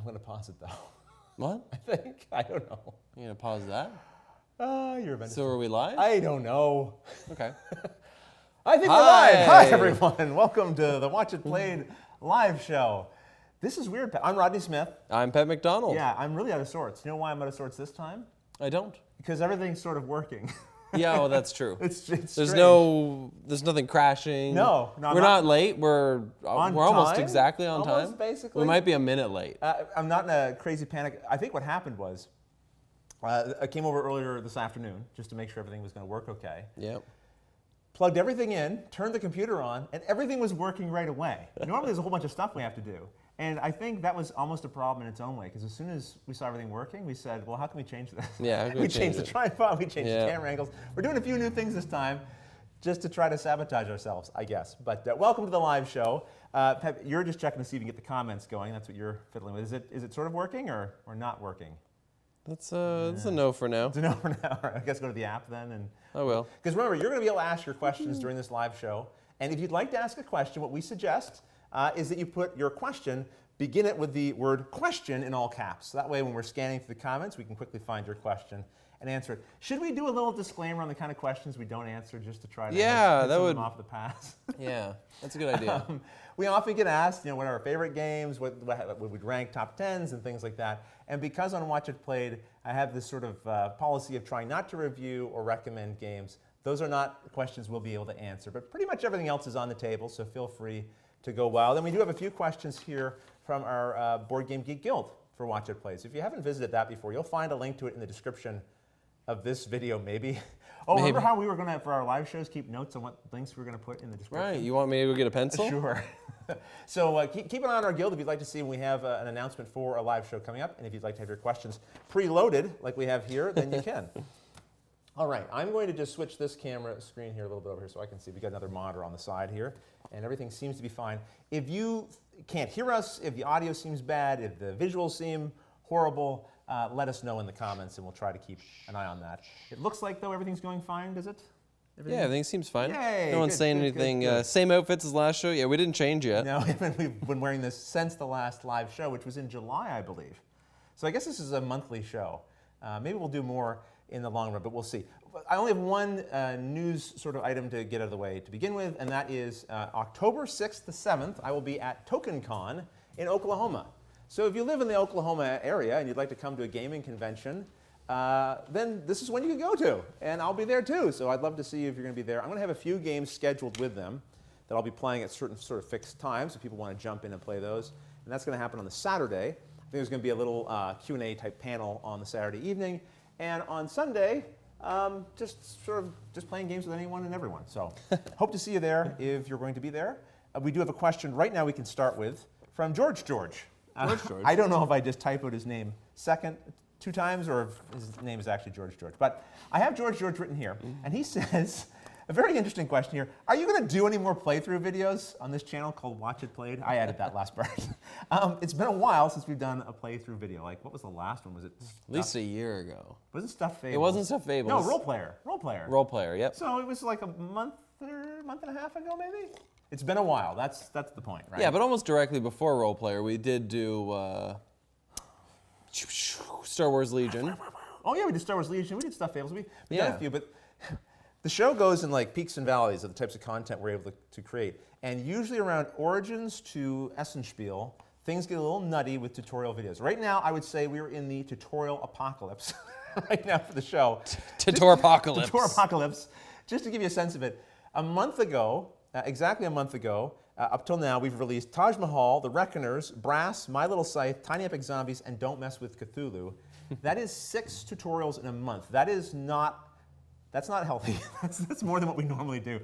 I'm going to pause it, though. What? I think. I don't know. You gonna pause that? You're a So are we live? I don't know. Okay. I think we're live. Hi, everyone. Welcome to the Watch It Played live show. This is weird. I'm Rodney Smith. I'm Pat McDonald. Yeah, I'm really out of sorts. You know why I'm out of sorts this time? I don't. Because everything's sort of working. Yeah, well, that's true. It's there's strange. there's nothing crashing. No, we're not late. We're almost time? exactly on Almost, time. basically. We might be a minute late. I'm not in a crazy panic. I think what happened was I came over earlier this afternoon just to make sure everything was going to work okay. Yep. Plugged everything in, turned the computer on, and everything was working right away. Normally there's a whole bunch of stuff we have to do. And I think that was almost a problem in its own way, because as soon as we saw everything working, we said, well, how can we change this? Yeah, we changed the tripod, we changed the camera angles. We're doing a few new things this time just to try to sabotage ourselves, I guess. But welcome to the live show. Pep, you're just checking to see if you can get the comments going. That's what you're fiddling with. Is it sort of working or not working? That's a no for now. It's a no for now. I guess go to the app then. And I will. Because remember, you're going to be able to ask your questions during this live show. And if you'd like to ask a question, what we suggest is that you put your question, begin it with the word question in all caps. So that way, when we're scanning through the comments, we can quickly find your question and answer it. Should we do a little disclaimer on the kind of questions we don't answer just to try to hit that some would of them off the pass? Yeah, that's a good idea. We often get asked, what are our favorite games, what we'd rank top 10s and things like that. And because on Watch It Played, I have this sort of policy of trying not to review or recommend games. Those are not questions we'll be able to answer, but pretty much everything else is on the table, so feel free to go wild. And we do have a few questions here from our BoardGameGeek Guild for Watch It Play. So if you haven't visited that before, you'll find a link to it in the description of this video, maybe. Oh, maybe. Remember how we were going to, for our live shows, keep notes on what links we were going to put in the description? Right. You want me to go get a pencil? Sure. So keep an eye on our guild if you'd like to see when we have an announcement for a live show coming up. And if you'd like to have your questions preloaded, like we have here, then you can. All right. I'm going to just switch this camera screen here a little bit over here so I can see. We've got another monitor on the side here. And everything seems to be fine. If you can't hear us, if the audio seems bad, if the visuals seem horrible, let us know in the comments, and we'll try to keep an eye on that. It looks like, though, everything's going fine, does it? Yeah, everything seems fine. Yay, no one's saying anything. Good. Same outfits as last show? Yeah, we didn't change yet. No, we've been wearing this since the last live show, which was in July, I believe. So I guess this is a monthly show. Maybe we'll do more in the long run, but we'll see. I only have one news sort of item to get out of the way to begin with, and that is October 6th to 7th, I will be at TokenCon in Oklahoma. So if you live in the Oklahoma area and you'd like to come to a gaming convention, then this is when you can go to. And I'll be there too, so I'd love to see you if you're going to be there. I'm going to have a few games scheduled with them that I'll be playing at certain sort of fixed times if people want to jump in and play those. And that's going to happen on the Saturday. I think there's going to be a little Q&A type panel on the Saturday evening. And on Sunday, just playing games with anyone and everyone. So hope to see you there if you're going to be there. We do have a question right now we can start with from George. I don't know if I just typoed his name two times or if his name is actually George. But I have George written here, and he says, a very interesting question here. Are you going to do any more playthrough videos on this channel called Watch It Played? I added that last part. It's been a while since we've done a playthrough video. Like, what was the last one? Was it at least a year ago? Was it Stuff Fables? It wasn't Stuff Fables. No, Role Player. Role Player, yep. So it was like a month and a half ago, maybe? It's been a while. That's the point, right? Yeah, but almost directly before Role Player, we did do Star Wars Legion. Oh yeah, we did Star Wars Legion. We did Stuff Fables. We've done a few, but the show goes in like peaks and valleys of the types of content we're able to create. And usually around Origins to Essenspiel, things get a little nutty with tutorial videos. Right now, I would say we're in the tutorial apocalypse right now for the show. Tutorial-apocalypse. Just to give you a sense of it, exactly a month ago, up till now, we've released Taj Mahal, The Reckoners, Brass, My Little Scythe, Tiny Epic Zombies, and Don't Mess with Cthulhu. That is 6 tutorials in a month. That's not healthy. That's more than what we normally do.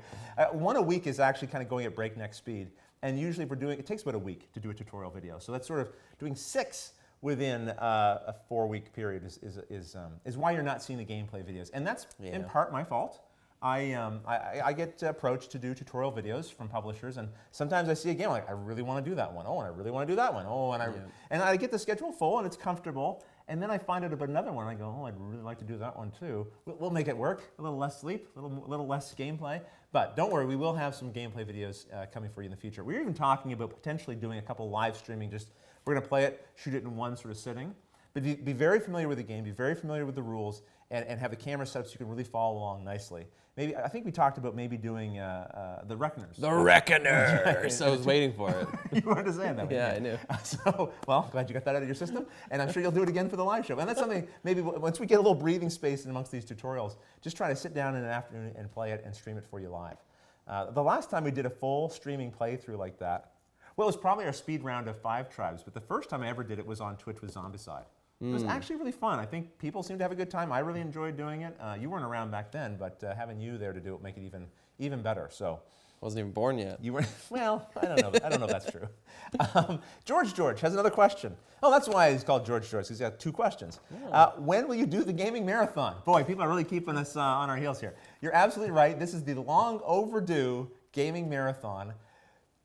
One a week is actually kind of going at breakneck speed. And usually it takes about a week to do a tutorial video. So that's sort of doing 6 within a 4-week period is why you're not seeing the gameplay videos. And that's in part my fault. I get approached to do tutorial videos from publishers, and sometimes I see a game like, I really want to do that one. Oh, and I really want to do that one. Oh, and I get the schedule full, and it's comfortable. And then I find out about another one, and I go, oh, I'd really like to do that one too. We'll make it work. A little less sleep, a little less gameplay. But don't worry, we will have some gameplay videos coming for you in the future. We're even talking about potentially doing a couple live streaming just We're going to play it, shoot it in one sort of sitting. But be very familiar with the game, be very familiar with the rules, and have the camera set up so you can really follow along nicely. Maybe I think we talked about maybe doing the Reckoners. The Reckoners! I was waiting for it. You wanted to say it that way. Yeah, I knew. So, well, glad you got that out of your system, and I'm sure you'll do it again for the live show. And that's something, maybe once we get a little breathing space in amongst these tutorials, just try to sit down in an afternoon and play it and stream it for you live. The last time we did a full streaming playthrough like that, well, it was probably our speed round of 5 tribes, but the first time I ever did it was on Twitch with Zombicide. It was actually really fun. I think people seem to have a good time. I really enjoyed doing it. You weren't around back then, but having you there to do it make it even better. So Wasn't even born yet. you were well. I don't know. I don't know if that's true. George has another question. Oh, that's why he's called George. He's got 2 questions. Yeah. When will you do the gaming marathon? Boy, people are really keeping us on our heels here. You're absolutely right. This is the long overdue gaming marathon.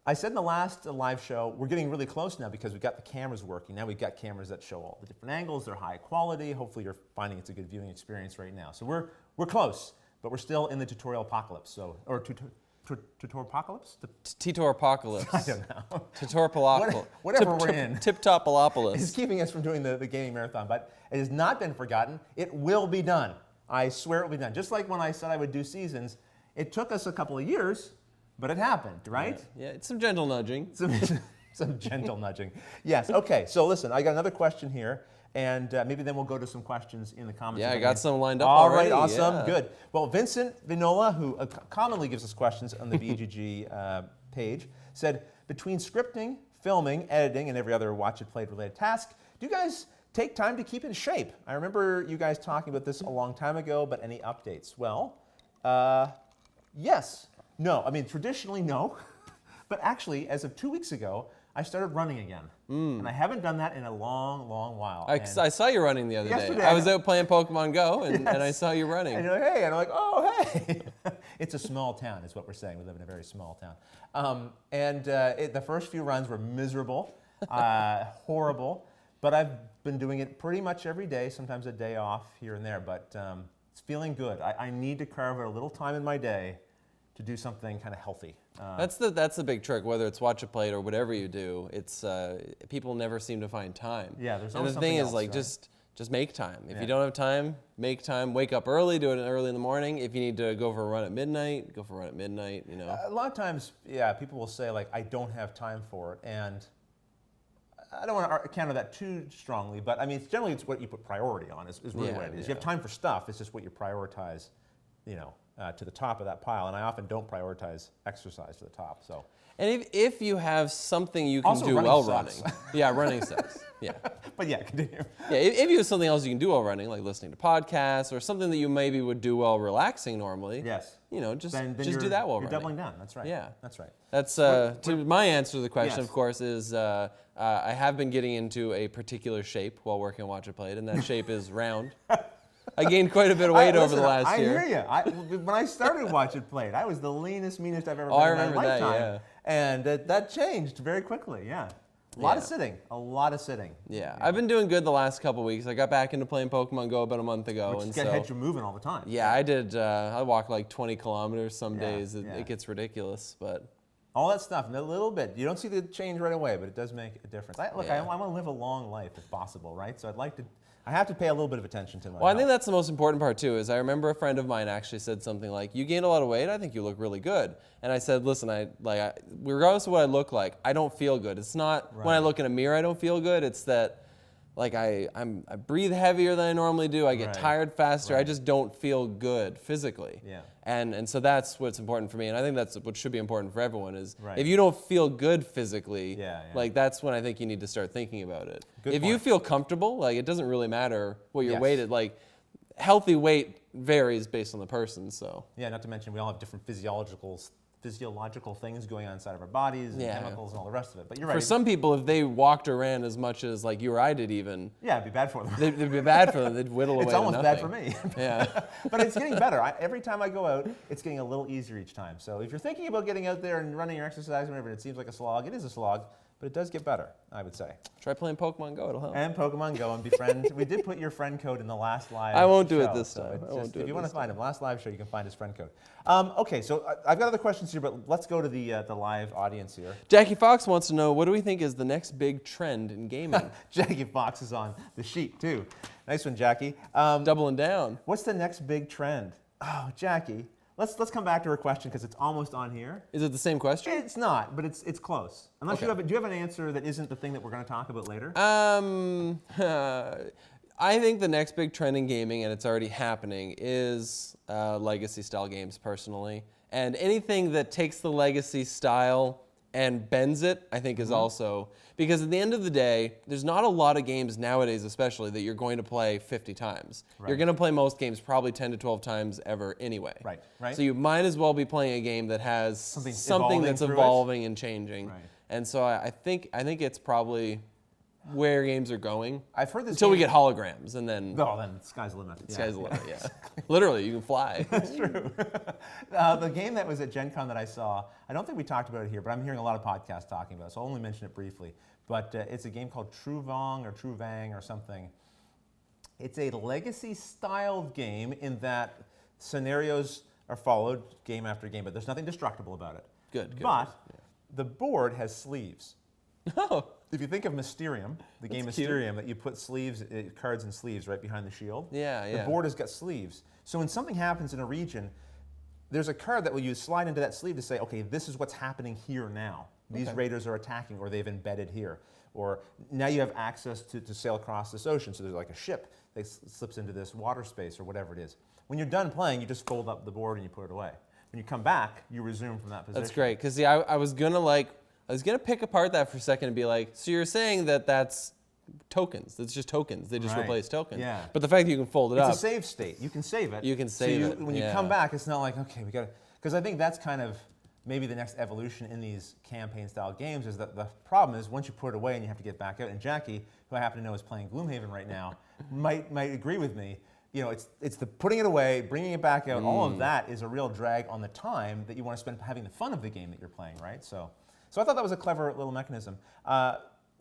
I said in the last live show, we're getting really close now because we've got the cameras working. Now we've got cameras that show all the different angles. They're high quality. Hopefully you're finding it's a good viewing experience right now. So we're close, but we're still in the tutorial apocalypse. So, or tutorial apocalypse? Titor Apocalypse. I don't know. Titor Whatever we're in. Tip-Topalopolis. It's keeping us from doing the gaming marathon, but it has not been forgotten. It will be done. I swear it will be done. Just like when I said I would do seasons, it took us a couple of years, but it happened, right? Yeah, it's some gentle nudging. Some gentle nudging. Yes, okay, so listen, I got another question here, and maybe then we'll go to some questions in the comments. Yeah, I got some lined up All already. right, awesome, yeah. Good. Well, Vincent Vinola, who commonly gives us questions on the BGG page, said, between scripting, filming, editing, and every other Watch It Played related task, do you guys take time to keep in shape? I remember you guys talking about this a long time ago, but any updates? Well, yes. No, I mean, traditionally, no. But actually, as of 2 weeks ago, I started running again. And I haven't done that in a long, long while. I saw you running the other Yesterday, day. I was out playing Pokemon Go, and I saw you running. And you're like, hey, and I'm like, oh, hey. It's a small town, is what we're saying. We live in a very small town. The first few runs were miserable, horrible. But I've been doing it pretty much every day, sometimes a day off here and there. But it's feeling good. I need to carve out a little time in my day to do something kind of healthy. That's the big trick. Whether it's Watch It Played or whatever you do, it's people never seem to find time. Yeah, there's and always the thing something is, like, else, right? just make time. If Yeah. you don't have time, make time. Wake up early. Do it early in the morning. If you need to go for a run at midnight, go for a run at midnight. You know. A lot of times, yeah, people will say, like, I don't have time for it. And I don't want to counter that too strongly, but I mean, generally it's what you put priority on is really Yeah, what it is. yeah. You have time for stuff, it's just what you prioritize, you know, to the top of that pile. And I often don't prioritize exercise to the top, so. And if you have something you can Also, do running while sucks. running, yeah, running sucks. Yeah. But yeah, continue. Yeah, if you have something else you can do while running, like listening to podcasts or something that you maybe would do while relaxing normally, Yes. you know, just Then do that while you're running. doubling down, that's right. Yeah. That's right. That's to my answer to the question, Yes. of course, is I have been getting into a particular shape while working on Watch It Played, and that shape is round. I gained quite a bit of weight over the last year. I hear you. When I started Watch It Played, I was the leanest, meanest I've ever been I in my remember that, lifetime. yeah. And that changed very quickly, yeah. A lot of Yeah. sitting, a lot of sitting. Yeah, I've been doing good the last couple weeks. I got back into playing Pokemon Go about a month ago, Which and get so heads you're moving all the time. yeah, I did. I walked like 20 kilometers some Yeah, days. yeah. It gets ridiculous, but All that stuff, and a little bit. You don't see the change right away, but it does make a difference. I Yeah. want to live a long life if possible, right? So I have to pay a little bit of attention to my well, I think health. that's the most important part too. Is I remember a friend of mine actually said something like, "You gained a lot of weight. I think you look really good." And I said, "Listen, regardless of what I look like, I don't feel good. It's not when I look in a mirror I don't feel good. It's that." Like I breathe heavier than I normally do. I get Right. tired faster. I Right. just don't feel good physically. Yeah. And so that's what's important for me. And I think that's what should be important for everyone is Right. if you don't feel good physically, Yeah. like that's when I think you need to start thinking about it. Good if you point. feel comfortable, like it doesn't really matter what your Yes. weight is. Like healthy weight varies based on the person. So Yeah, not to mention we all have different physiological things going on inside of our bodies and Yeah. chemicals and all the rest of it. But you're right. for some people, if they walked or ran as much as like you or I did even, Yeah, it'd be bad for them. it'd be bad for them. They'd whittle away It's to almost bad for nothing. me. Yeah. But it's getting better. Every time I go out, it's getting a little easier each time. So if you're thinking about getting out there and running or exercising, whatever, and it seems like a slog, it is a slog. but it does get better, I would say. Try playing Pokemon Go. It'll help. And Pokemon Go and befriend. We did put your friend code in the last live I won't do show, it this so time. it's I won't just- do if it you want to this find him, last live show, you can find his friend code. Okay, so I've got other questions here, but let's go to the live audience here. Jackie Fox wants to know, what do we think is the next big trend in gaming? Jackie Fox is on the sheet, too. Nice one, Jackie. Doubling down. What's the next big trend? Oh, Jackie, let's come back to her question because it's almost on here. Is it the same question? It's not, but it's close. Unless Okay. do you have an answer that isn't the thing that we're going to talk about later? I think the next big trend in gaming, and it's already happening, is legacy style games personally. And anything that takes the legacy style and bends it, I think is also, because at the end of the day, there's not a lot of games nowadays especially that you're going to play 50 times. Right. You're going to play most games probably 10 to 12 times ever anyway. Right. So you might as well be playing a game that has something that's through it. evolving and changing. Right. And so I think it's probably where games are going. I've heard this Until we game- get holograms, and then Oh, then sky's the limit. sky's the limit, yeah. Literally, you can fly. That's true. The game that was at Gen Con that I saw, I don't think we talked about it here, but I'm hearing a lot of podcasts talking about it, so I'll only mention it briefly. But it's a game called Truvang or something. It's a legacy-styled game in that scenarios are followed game after game, but there's nothing destructible about it. Good. But the board has sleeves. Oh, If you think of Mysterium, the game That's cute. Mysterium, that you put sleeves, cards and sleeves right behind the shield. Yeah, The yeah. board has got sleeves. So when something happens in a region, there's a card that will you slide into that sleeve to say, okay, this is what's happening here now. These raiders are attacking, or they've embedded here. Or now you have access to sail across this ocean. So there's like a ship that slips into this water space or whatever it is. When you're done playing, you just fold up the board and you put it away. When you come back, you resume from that position. that's great. Because see, I was gonna pick apart that for a second and be like, so you're saying that that's tokens? That's just tokens. They just Right. replace tokens. Yeah. But the fact that you can fold it It's up. a save state. You can save it. You can So save it, When you yeah. come back, it's not like, okay, we got to, because I think that's kind of maybe the next evolution in these campaign-style games is that the problem is once you put it away and you have to get back out, and Jackie, who I happen to know is playing Gloomhaven right now, might agree with me. You know, it's the putting it away, bringing it back out. All of that is a real drag on the time that you want to spend having the fun of the game that you're playing, right? So I thought that was a clever little mechanism. Do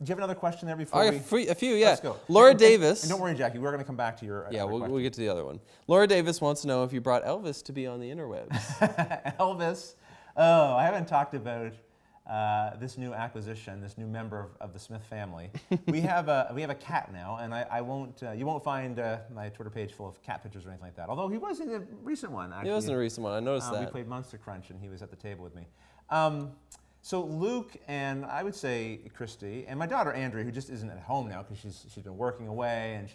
you have another question there before I we? got a few, yeah. Let's go. Laura And Davis. don't worry, Jackie. We're going to come back to your. Yeah, other we'll question. get to the other one. Laura Davis wants to know if you brought Elvis to be on the interwebs. Elvis. Oh, I haven't talked about this new acquisition, this new member of the Smith family. we have a cat now, and I won't. You won't find my Twitter page full of cat pictures or anything like that. Although he was in a recent one. Actually, It wasn't a recent one. I noticed We that. played Monster Crunch, and he was at the table with me. So Luke and I would say Christy and my daughter Andrea, who just isn't at home now because she's been working away, and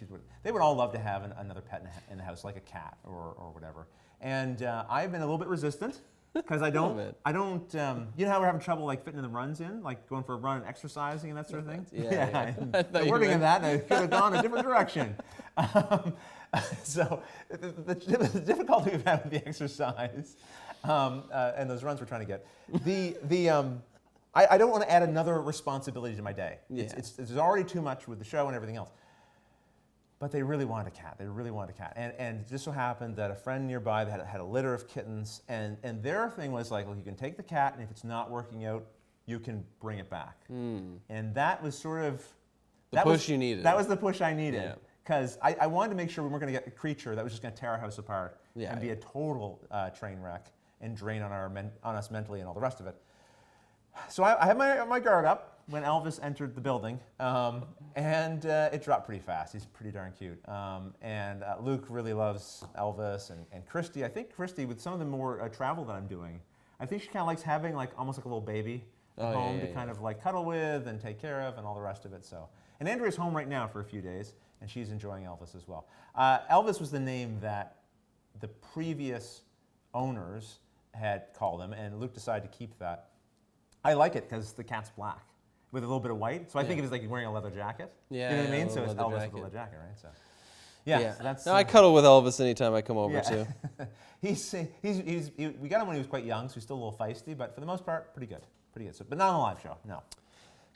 they would all love to have another pet in the house, like a cat or whatever. And I've been a little bit resistant because I don't. You know how we're having trouble like fitting the runs in, like going for a run and exercising and that sort of thing. Yeah. The wording of that, and I could have gone a different direction. So the difficulty we've had with the exercise and those runs we're trying to get. I don't want to add another responsibility to my day. Yeah. There's already too much with the show and everything else. But they really wanted a cat. And it just so happened that a friend nearby that had a litter of kittens, and their thing was like, well, you can take the cat, and if it's not working out, you can bring it back. And that was sort of The push you needed. That was the push I needed. Yeah. Because I wanted to make sure we weren't going to get a creature that was just going to tear our house apart Yeah, and be a total train wreck and drain on us mentally and all the rest of it. So I had my guard up when Elvis entered the building, and it dropped pretty fast. He's pretty darn cute. And Luke really loves Elvis, and Christy. I think Christy, with some of the more travel that I'm doing, I think she kind of likes having like almost like a little baby at home to kind of like cuddle with and take care of and all the rest of it. So, and Andrea's home right now for a few days, and she's enjoying Elvis as well. Elvis was the name that the previous owners had called him, and Luke decided to keep that. I like it because the cat's black with a little bit of white, so I think of it as like wearing a leather jacket. Yeah, you know what I yeah, mean? So it's leather Elvis jacket. with a leather jacket, right? So yeah. So that's. No, I cuddle with Elvis anytime I come over too. We got him when he was quite young, so he's still a little feisty, but for the most part, pretty good. So, but not on a live show, no.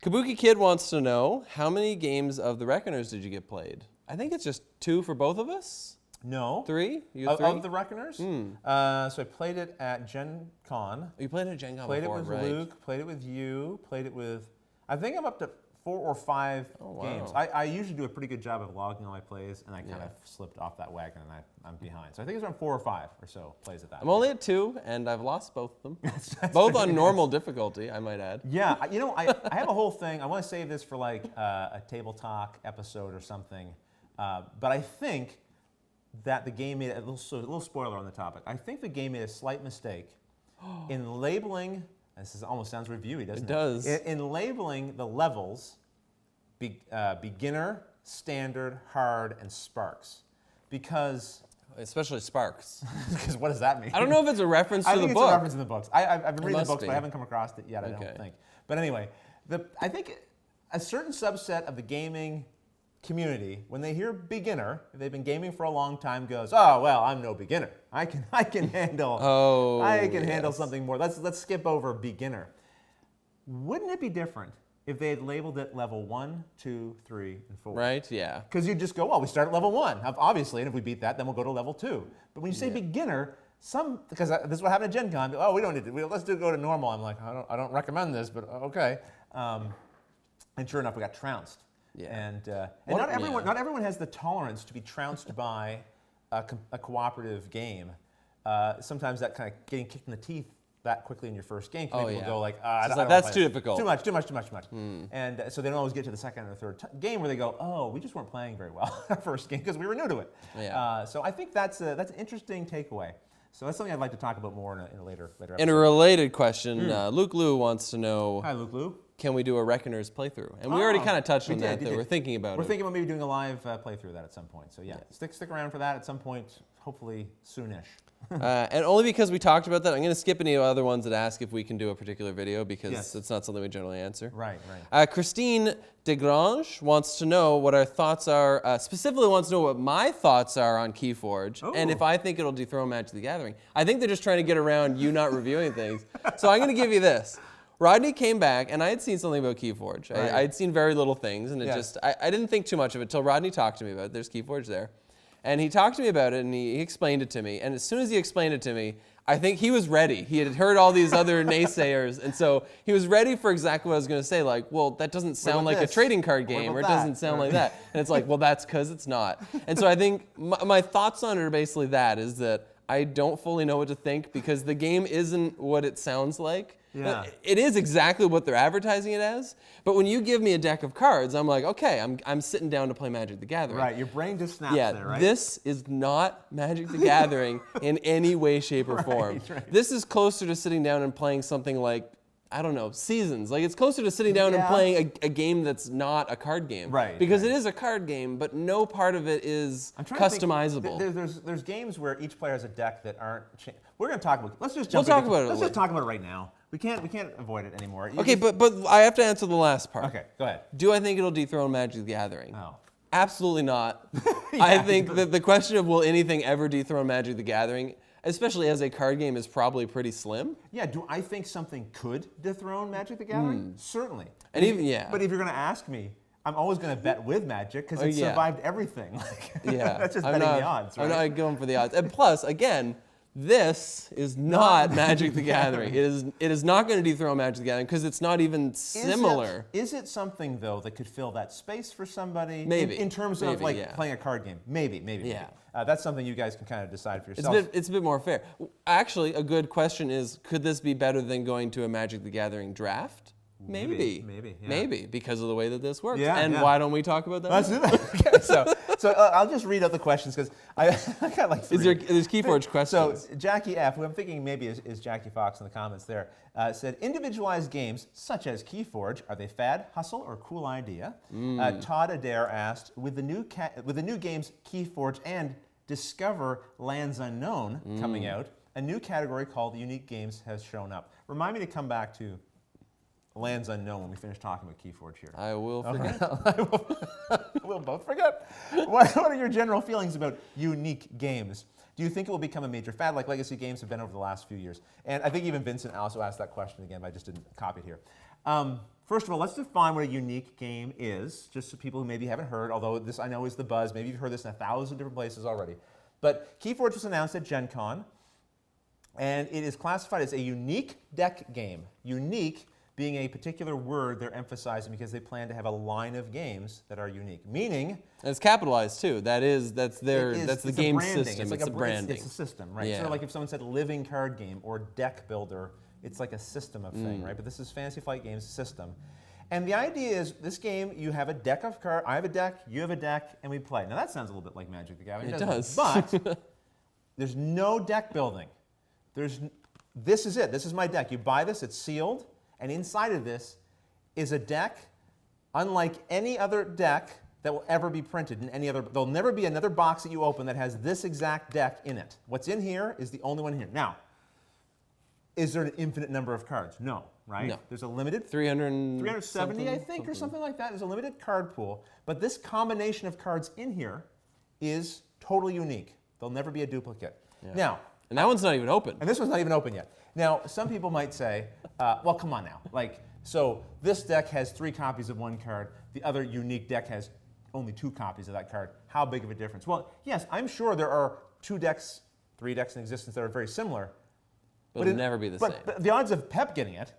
Kabuki Kid wants to know, how many games of The Reckoners did you get played? I think it's just 2 for both of us. No. 3? You Of 3? the Reckoners? So I played it at Gen Con. You played it at Gen Con Played before, it with right? Luke, played it with you, played it with, I think I'm up to 4 or 5 wow. games. I usually do a pretty good job of logging all my plays, and I kind of slipped off that wagon, and I'm behind. So I think it's around 4 or 5 or so plays at that. I'm only at 2, and I've lost both of them. Both on normal difficulty, I might add. Yeah, I have a whole thing. I want to save this for like a table talk episode or something. But I think that the game made a little spoiler on the topic. I think the game made a slight mistake in labeling. This almost sounds reviewy, doesn't it? It does. In labeling the levels, beginner, standard, hard, and sparks, because. Especially Sparks. Because what does that mean? I don't know if it's a reference to the book. I think it's a reference in the books. I've been reading the books, be. but I haven't come across it yet, I don't think. But anyway, I think a certain subset of the gaming community, when they hear beginner, if they've been gaming for a long time, goes, oh, well, I'm no beginner. I can handle handle something more. Let's skip over beginner. Wouldn't it be different if they had labeled it level 1, 2, 3, and 4? Right, yeah. Because you just go, well, we start at level 1, obviously, and if we beat that, then we'll go to level 2. But when you say beginner, because this is what happened at Gen Con, we don't need to, let's go to normal. I'm like, I don't recommend this, but okay. And sure enough, we got trounced. Yeah. And not everyone has the tolerance to be trounced by a cooperative game. Sometimes that kind of getting kicked in the teeth that quickly in your first game can make people go like, that's too difficult. Too much. And so they don't always get to the second or third game where they go, oh, we just weren't playing very well our first game because we were new to it. Yeah. So I think that's an interesting takeaway. So that's something I'd like to talk about more in a later episode. In a related question, Luke Liu wants to know. Hi, Luke Liu. Can we do a Reckoner's playthrough? And we already kind of touched on that. We're thinking about it. We're thinking about maybe doing a live playthrough of that at some point. So yeah, stick around for that at some point, hopefully soonish. And only because we talked about that, I'm going to skip any other ones that ask if we can do a particular video because it's not something we generally answer. Right. Christine Desgrange wants to know what our thoughts are, specifically wants to know what my thoughts are on KeyForge and if I think it'll dethrone Magic the Gathering. I think they're just trying to get around you not reviewing things. So I'm going to give you this. Rodney came back, and I had seen something about KeyForge. Right. I had seen very little things, and I didn't think too much of it until Rodney talked to me about it. There's KeyForge there. And he talked to me about it, and he explained it to me. And as soon as he explained it to me, I think he was ready. He had heard all these other naysayers, and so he was ready for exactly what I was going to say, like, well, that doesn't sound like a trading card game, or it doesn't sound like that. And it's like, well, that's because it's not. And so I think my thoughts on it are basically that, is that I don't fully know what to think because the game isn't what it sounds like. Yeah. It is exactly what they're advertising it as, but when you give me a deck of cards, I'm like, okay, I'm sitting down to play Magic the Gathering. Right, your brain just snaps there, right? This is not Magic the Gathering in any way, shape, or form. Right. This is closer to sitting down and playing something like, I don't know, Seasons. Like, it's closer to sitting down and playing a game that's not a card game. Right. Because it is a card game, but no part of it is customizable. There's games where each player has a deck that aren't. We're going to talk about. Let's just We'll talk about it. Let's just talk about it right now. We can't avoid it anymore. But I have to answer the last part. Okay, go ahead. Do I think it'll dethrone Magic the Gathering? Oh. Absolutely not. I think that the question of will anything ever dethrone Magic the Gathering, especially as a card game, is probably pretty slim. Yeah, do I think something could dethrone Magic the Gathering? Certainly. And But if you're going to ask me, I'm always going to bet with Magic because it survived everything. That's just betting the odds, right? I'm not going for the odds. And plus, again, this is not Magic the Gathering. It is not going to dethrone Magic the Gathering because it's not even similar. Is it something, though, that could fill that space for somebody? Maybe. In terms of playing a card game? Maybe. Yeah. That's something you guys can kind of decide for yourself. It's a bit more fair. Actually, a good question is, could this be better than going to a Magic the Gathering draft? Maybe, because of the way that this works. Why don't we talk about that? Let's do that. Okay, so I'll just read out the questions because I got like three. There's KeyForge questions. So Jackie F., who I'm thinking maybe is Jackie Fox in the comments there, said, individualized games such as KeyForge, are they fad, hustle, or cool idea? Todd Adair asked, with the new games KeyForge and Discover Lands Unknown coming out, a new category called Unique Games has shown up. Remind me to come back to Lands Unknown when we finish talking about KeyForge here. I will forget. We'll both forget. What are your general feelings about unique games? Do you think it will become a major fad like legacy games have been over the last few years? And I think even Vincent also asked that question again, but I just didn't copy it here. First of all, let's define what a unique game is, just so people who maybe haven't heard, although this I know is the buzz. Maybe you've heard this in 1,000 different places already. But KeyForge was announced at Gen Con, and it is classified as a unique deck game. Unique being a particular word they're emphasizing because they plan to have a line of games that are unique. Meaning, and it's capitalized too. That's the game branding. system. It's like the branding. It's a system, right? Yeah. Sort of like if someone said living card game or deck builder, it's like a system of thing, right? But this is Fantasy Flight Games system. And the idea is this game, you have a deck of cards, I have a deck, you have a deck, and we play. Now that sounds a little bit like Magic the Gathering, It doesn't does. it? But there's no deck building. This is it. This is my deck. You buy this, it's sealed, and inside of this is a deck unlike any other deck that will ever be printed in any other. There'll never be another box that you open that has this exact deck in it. What's in here is the only one here. Now, is there an infinite number of cards? No, right? No. There's a limited 370, I think, or something like that. There's a limited card pool, but this combination of cards in here is totally unique. There'll never be a duplicate. Yeah. Now, and that one's not even open. and this one's not even open yet. Now, some people might say, well, come on now. So this deck has 3 copies of one card. The other unique deck has only 2 copies of that card. How big of a difference? Well, yes, I'm sure there are 2 decks, 3 decks in existence that are very similar. But it'll never be the same. But the odds of Pep getting it,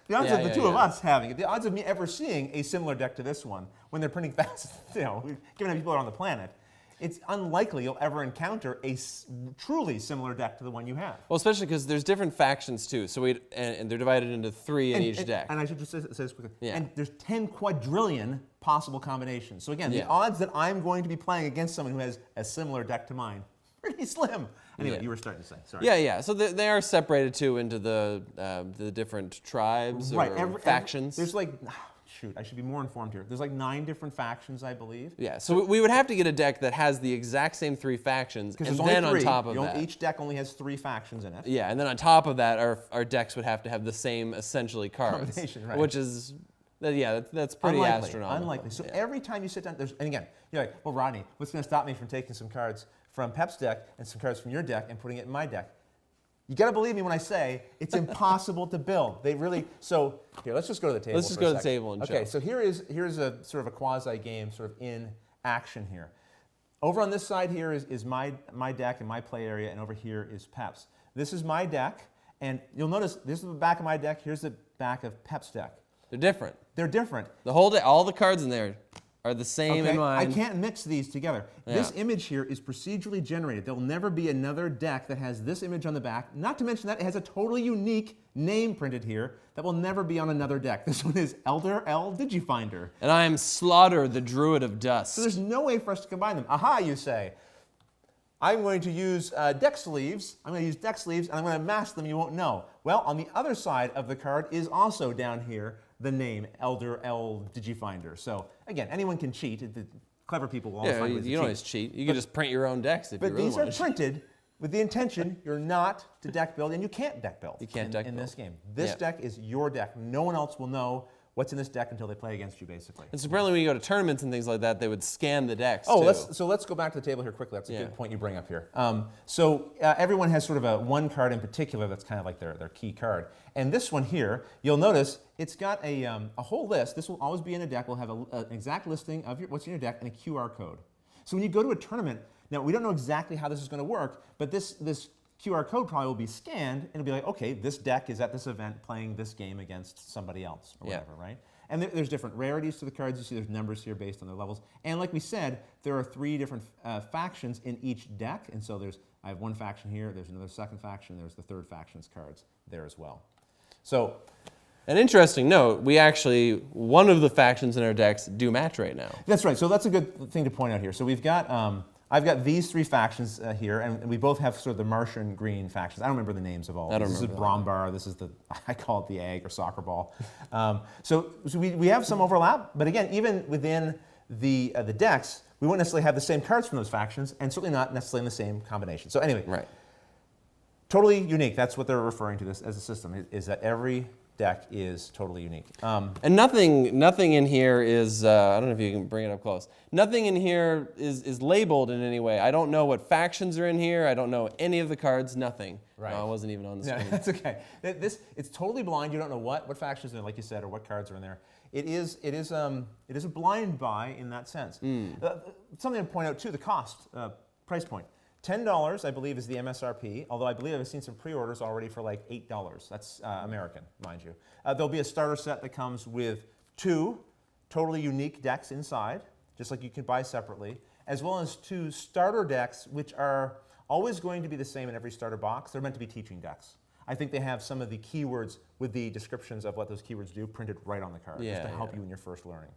the odds of the two of us having it, the odds of me ever seeing a similar deck to this one when they're printing fast, given how many people are on the planet, it's unlikely you'll ever encounter a truly similar deck to the one you have. Well, especially because there's different factions too. So and they're divided into 3 in each deck. And I should just say this quickly. Yeah. And there's 10 quadrillion possible combinations. So again, the odds that I'm going to be playing against someone who has a similar deck to mine, pretty slim. Anyway, you were starting to say. Sorry. Yeah. So they are separated too into the different tribes or factions. There's shoot, I should be more informed here. There's 9 different factions, I believe. Yeah, so we would have to get a deck that has the exact same 3 factions, and then on top of that, each deck only has 3 factions in it. Yeah, and then on top of that, our decks would have to have the same essentially cards, combination, right? Which is, that's pretty astronomical. Unlikely. So every time you sit down, and again, you're like, well, Rodney, what's going to stop me from taking some cards from Pep's deck and some cards from your deck and putting it in my deck? You got to believe me when I say it's impossible to build. So here, let's just go to the table. Let's just go to the table and okay, show. so here's a sort of a quasi game, sort of in action here. Over on this side here is my deck and my play area, and over here is Pep's. This is my deck, and you'll notice this is the back of my deck. Here's the back of Pep's deck. They're different. They're different. The whole deck, all the cards in there are the same in mine. I can't mix these together. Yeah. This image here is procedurally generated. There will never be another deck that has this image on the back. Not to mention that it has a totally unique name printed here that will never be on another deck. This one is Elder L Digifinder. And I am Slaughter, the Druid of Dust. So there's no way for us to combine them. Aha, you say. I'm going to use deck sleeves. I'm going to use deck sleeves, and I'm going to mask them. You won't know. Well, on the other side of the card is also down here the name Elder L Digifinder. So again, anyone can cheat. The clever people will always find ways to cheat. You don't always cheat. You can just print your own decks if you really want to. But these are printed with the intention you're not to deck build, and you can't deck build. You can't deck in build. this game. This deck is your deck. No one else will know what's in this deck until they play against you, basically. And so apparently when you go to tournaments and things like that, they would scan the decks too. Let's go back to the table here quickly. That's a good point you bring up here. Everyone has sort of one card in particular that's kind of like their key card. And this one here, you'll notice it's got a whole list. This will always be in a deck. We'll have an exact listing of what's in your deck and a QR code. So when you go to a tournament, now we don't know exactly how this is going to work, but this QR code probably will be scanned, and it'll be like, okay, this deck is at this event playing this game against somebody else, or whatever, right? And there's different rarities to the cards. You see there's numbers here based on their levels. And like we said, there are 3 different factions in each deck, and so I have one faction here, there's another second faction, there's the third faction's cards there as well. So, an interesting note, one of the factions in our decks do match right now. That's right, so that's a good thing to point out here. So we've got, I've got these 3 factions here, and we both have sort of the Martian green factions. I don't remember the names of all. This is Brombar, this is I call it the egg or soccer ball. So we have some overlap, but again, even within the decks, we won't necessarily have the same cards from those factions, and certainly not necessarily in the same combination. So anyway, totally unique. That's what they're referring to this as a system, is that every deck is totally unique. And nothing in here is, I don't know if you can bring it up close, nothing in here is labeled in any way. I don't know what factions are in here. I don't know any of the cards, nothing. Right. No, I wasn't even on the screen. That's okay. It's totally blind. You don't know what factions are in, like you said, or what cards are in there. It is a blind buy in that sense. Something to point out too, the cost, price point. $10, I believe, is the MSRP, although I believe I've seen some pre-orders already for like $8. That's American, mind you. There'll be a starter set that comes with 2 totally unique decks inside, just like you can buy separately, as well as 2 starter decks, which are always going to be the same in every starter box. They're meant to be teaching decks. I think they have some of the keywords with the descriptions of what those keywords do printed right on the card, just to help you in your first learning.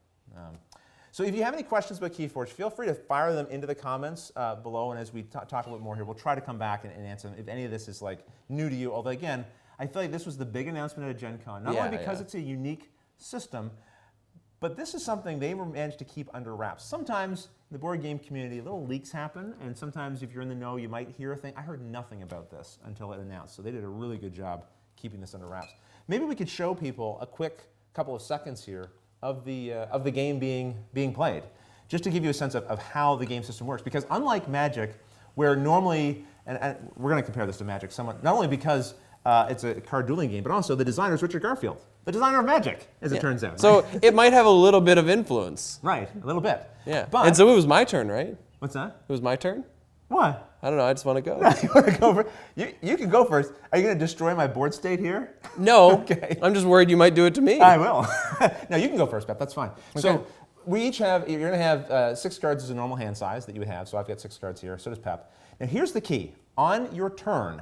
So if you have any questions about KeyForge, feel free to fire them into the comments below, and as we talk a little more here, we'll try to come back and answer them if any of this is like new to you. Although again, I feel like this was the big announcement at Gen Con, not only because it's a unique system, but this is something they managed to keep under wraps. Sometimes in the board game community, little leaks happen, and sometimes if you're in the know, you might hear a thing. I heard nothing about this until it announced, so they did a really good job keeping this under wraps. Maybe we could show people a quick couple of seconds here of the game being played, just to give you a sense of how the game system works. Because unlike Magic, where normally, and we're going to compare this to Magic somewhat, not only because it's a card dueling game, but also the designer is Richard Garfield, the designer of Magic, as it turns out. So it might have a little bit of influence. Right, a little bit. Yeah, but, and so it was my turn, right? What's that? It was my turn? What? I don't know, I just want to go. You want to go first? You can go first. Are you going to destroy my board state here? No, Okay. I'm just worried you might do it to me. I will. No, you can go first, Pep. That's fine. Okay. So we each have, you're going to have 6 cards as a normal hand size that you would have. So I've got 6 cards here. So does Pep. Now here's the key. On your turn,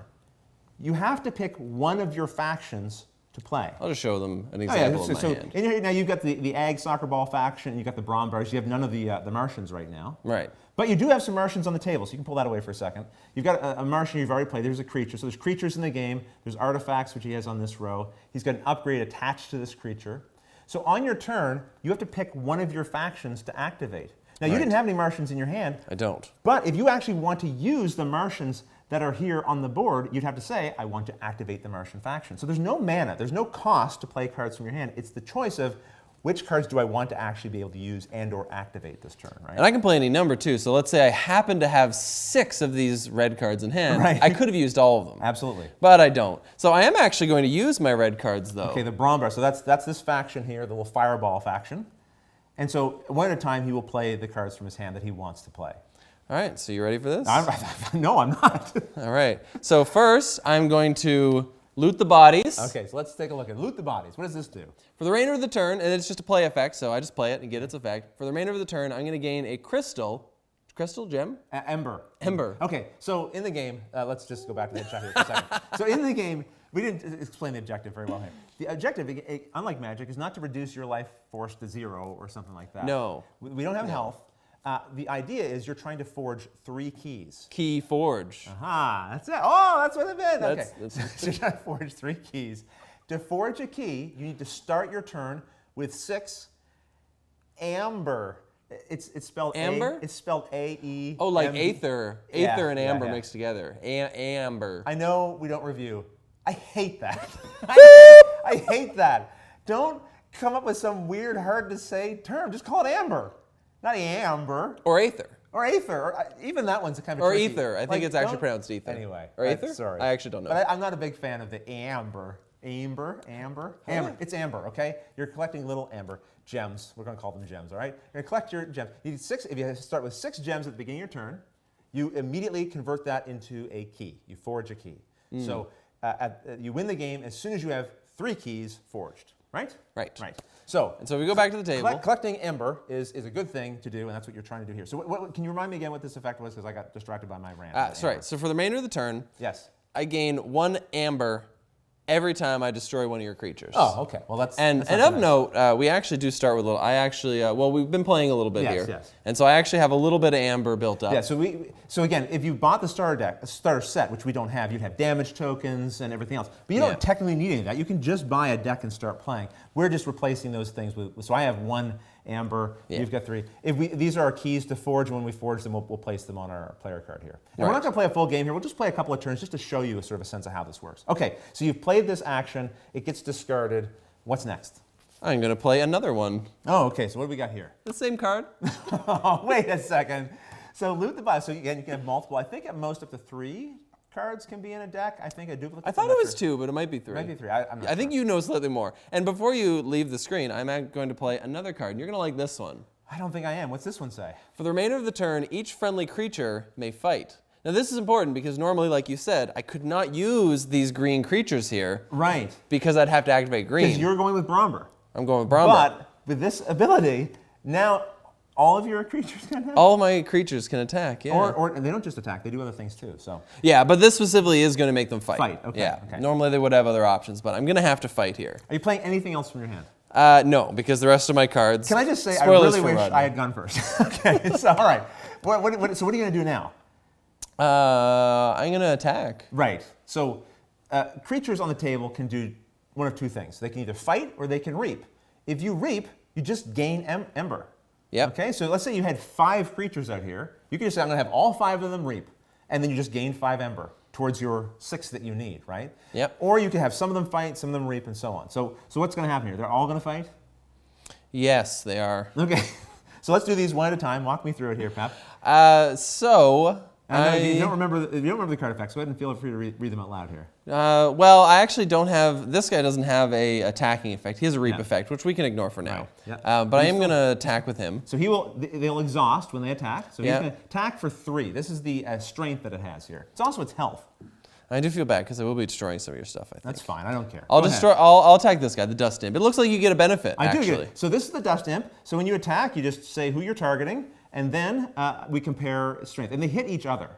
you have to pick one of your factions to play. I'll just show them an example of my hand. In here, now you've got the Ag Soccer Ball faction, you've got the Brawn Bars, you have none of the Martians right now. Right. But you do have some Martians on the table, so you can pull that away for a second. You've got a Martian you've already played. There's a creature. So there's creatures in the game. There's artifacts, which he has on this row. He's got an upgrade attached to this creature. So on your turn, you have to pick one of your factions to activate. Now, you didn't have any Martians in your hand. I don't. But if you actually want to use the Martians that are here on the board, you'd have to say, I want to activate the Martian faction. So there's no mana. There's no cost to play cards from your hand. It's the choice of which cards do I want to actually be able to use and or activate this turn, right? And I can play any number too. So let's say I happen to have 6 of these red cards in hand. Right. I could have used all of them. Absolutely. But I don't. So I am actually going to use my red cards though. Okay, the Brawn Bar. So that's this faction here, the little Fireball faction. And so one at a time, he will play the cards from his hand that he wants to play. All right, so you ready for this? No, I'm not. All right. So first, I'm going to loot the bodies. Okay, so let's take a look at loot the bodies. What does this do? For the remainder of the turn, and it's just a play effect, so I just play it and get its effect. For the remainder of the turn, I'm going to gain a crystal gem? Ember. Ember. Okay, so in the game, let's just go back to the headshot here for a second. So in the game, we didn't explain the objective very well here. The objective, unlike Magic, is not to reduce your life force to 0 or something like that. No. We don't have health. The idea is you're trying to forge 3 keys. KeyForge. Aha, that's it. Oh, that's what it meant. Okay, That's- so you're trying to forge 3 keys. To forge a key, you need to start your turn with 6 amber. It's spelled Amber? It's spelled A-E. Oh, like M-B. Aether. Yeah, Aether and yeah, amber yeah. mixed together. Amber. I know we don't review. I hate that. I hate that. Don't come up with some weird, hard to say term. Just call it amber, not amber. Or Aether. Or Aether. Or, even that one's kind of Or tricky. Ether. I think it's actually pronounced Ether. Anyway. Or Aether? Sorry. I actually don't know. But I'm not a big fan of the amber. Amber. Amber. It's amber, okay? You're collecting little amber gems. We're going to call them gems, all right? You're going to collect your gems. You need 6. If you start with 6 gems at the beginning of your turn, you immediately convert that into a key. You forge a key. So you win the game as soon as you have 3 keys forged, right? Right. Right. So, And so we go back to the table. collecting ember is a good thing to do, and that's what you're trying to do here. So can you remind me again what this effect was, because I got distracted by my rant. Sorry. So for the remainder of the turn, Yes. I gain 1 amber every time I destroy one of your creatures. Oh, okay. Well, that's And that's of not so nice. note, we actually do start with a little. I actually, well, we've been playing a little bit Yes, here, yes. and so I actually have a little bit of amber built up. Yeah. So again, if you bought the starter set, which we don't have, you'd have damage tokens and everything else. But you don't technically need any of that. You can just buy a deck and start playing. We're just replacing those things with. So I have 1 amber. Yeah. You've got 3. These are our keys to forge. When we forge them, we'll place them on our player card here. And we're not going to play a full game here. We'll just play a couple of turns just to show you a sort of a sense of how this works. Okay. So you've played this action. It gets discarded. What's next? I'm going to play another one. Oh, okay. So what do we got here? The same card. Oh, wait a second. So loot the box. So again, you can have multiple. I think at most up to 3 cards can be in a deck. I think a duplicate. I thought it was 2, but it might be 3. It might be 3. I'm not I think sure. you know slightly more. And before you leave the screen, I'm going to play another card. And you're going to like this one. I don't think I am. What's this one say? For the remainder of the turn, each friendly creature may fight. Now this is important because normally, like you said, I could not use these green creatures here. Right. Because I'd have to activate green. Because you're going with Bromber. I'm going with Bromber. But with this ability, now all of your creatures can attack. All of my creatures can attack, yeah. Or they don't just attack, they do other things too. So. Yeah, but this specifically is going to make them fight. Fight, okay. Yeah. Okay. Normally they would have other options, but I'm going to have to fight here. Are you playing anything else from your hand? No, because the rest of my cards. Can I just say, I spoilers really for wish Rodney. I had gone first. Okay, so all right. So what are you going to do now? I'm going to attack. Right. So creatures on the table can do one of two things. They can either fight or they can reap. If you reap, you just gain Ember. Yep. Okay, so let's say you had 5 creatures out here. You could just say, I'm going to have all 5 of them reap. And then you just gain 5 Ember towards your 6 that you need, right? Yep. Or you could have some of them fight, some of them reap, and so on. So what's going to happen here? They're all going to fight? Yes, they are. Okay. So let's do these one at a time. Walk me through it here, Pep. If you don't remember the card effects, go ahead and feel free to read them out loud here. Well, I actually don't have. This guy doesn't have a attacking effect. He has a reap effect, which we can ignore for now. Right. Yeah. But I am going to attack with him. So they'll exhaust when they attack. So he's going to attack for 3. This is the strength that it has here. It's also its health. I do feel bad because I will be destroying some of your stuff, I think. That's fine. I don't care. I'll attack this guy, the Dust Imp. It looks like you get a benefit, actually. I do get it. So this is the Dust Imp. So when you attack, you just say who you're targeting, and then we compare strength. And they hit each other,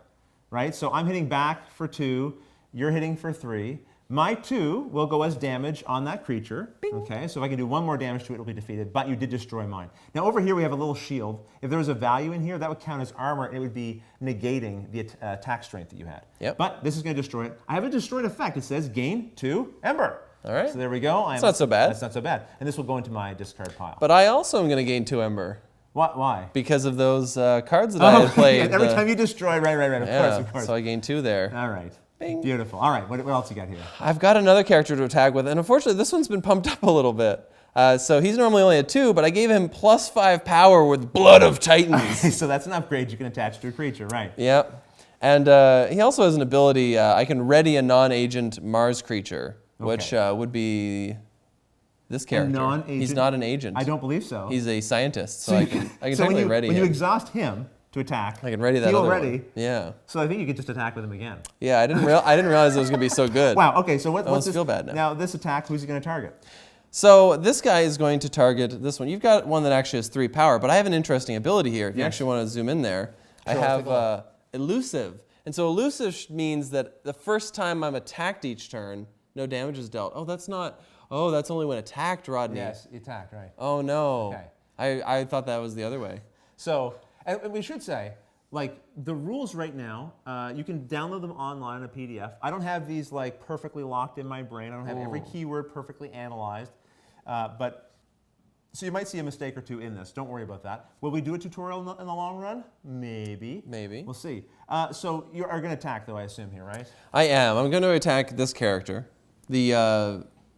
right? So I'm hitting back for 2. You're hitting for 3. My 2 will go as damage on that creature. Bing. Okay, so if I can do 1 more damage to it, it'll be defeated, but you did destroy mine. Now over here we have a little shield. If there was a value in here, that would count as armor, and it would be negating the attack strength that you had. Yep. But this is going to destroy it. I have a destroyed effect. It says gain 2 Ember. All right. So there we go. That's not so bad. That's not so bad. And this will go into my discard pile. But I also am going to gain 2 Ember. Why? Because of those cards that I had played. Every time you destroy, right. Of course. So I gain 2 there. All right. Bing. Beautiful. All right. What else you got here? I've got another character to attack with, and unfortunately, this one's been pumped up a little bit. So he's normally only a 2, but I gave him +5 power with Blood of Titans. So that's an upgrade you can attach to a creature, right? Yep. And he also has an ability, I can ready a non-agent Mars creature, which would be this character. A non-agent? He's not an agent. I don't believe so. He's a scientist, so I can so technically ready him. When you exhaust him to attack, I can ready that he'll other ready. one. Yeah. So I think you could just attack with him again. Yeah, I didn't realize it was going to be so good. Wow, okay, so what's this? Feel bad now. Now this attack, who's he going to target? So this guy is going to target this one. You've got one that actually has 3 power, but I have an interesting ability here. If you actually want to zoom in there, Sure, I have Elusive. And so Elusive means that the first time I'm attacked each turn, no damage is dealt. Oh, that's only when attacked, Rodney. Yes, attacked, right. Oh, no. Okay. I thought that was the other way. So, and we should say, like, the rules right now, you can download them online in a PDF. I don't have these, like, perfectly locked in my brain. I don't have every keyword perfectly analyzed. So you might see a mistake or 2 in this. Don't worry about that. Will we do a tutorial in the long run? Maybe. Maybe. We'll see. So you are going to attack, though, I assume, here, right? I am. I'm going to attack this character, the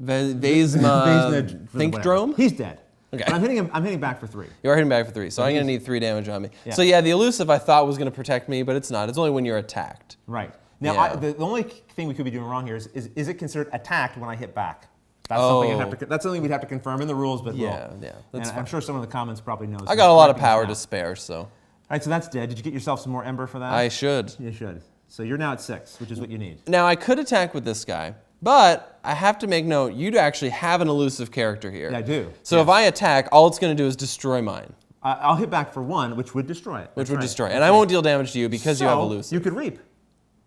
Vesma Thinkdrome. He's dead. Okay. But I'm hitting back for 3. You are hitting back for 3, so I'm going to need 3 damage on me. Yeah. So yeah, the Elusive I thought was going to protect me, but it's not. It's only when you're attacked. Right. Now, the only thing we could be doing wrong here is it considered attacked when I hit back? That's something we'd have to confirm in the rules, but that's fine. I'm sure some of the comments probably knows. I got a lot of power to spare, so. All right, so that's dead. Did you get yourself some more Ember for that? I should. You should. So you're now at 6, which is what you need. Now, I could attack with this guy, but I have to make note, you actually have an elusive character here. Yeah, I do. So if I attack, all it's going to do is destroy mine. I'll hit back for 1, which would destroy it. Which would destroy it. And I won't deal damage to you because you have elusive. You could reap.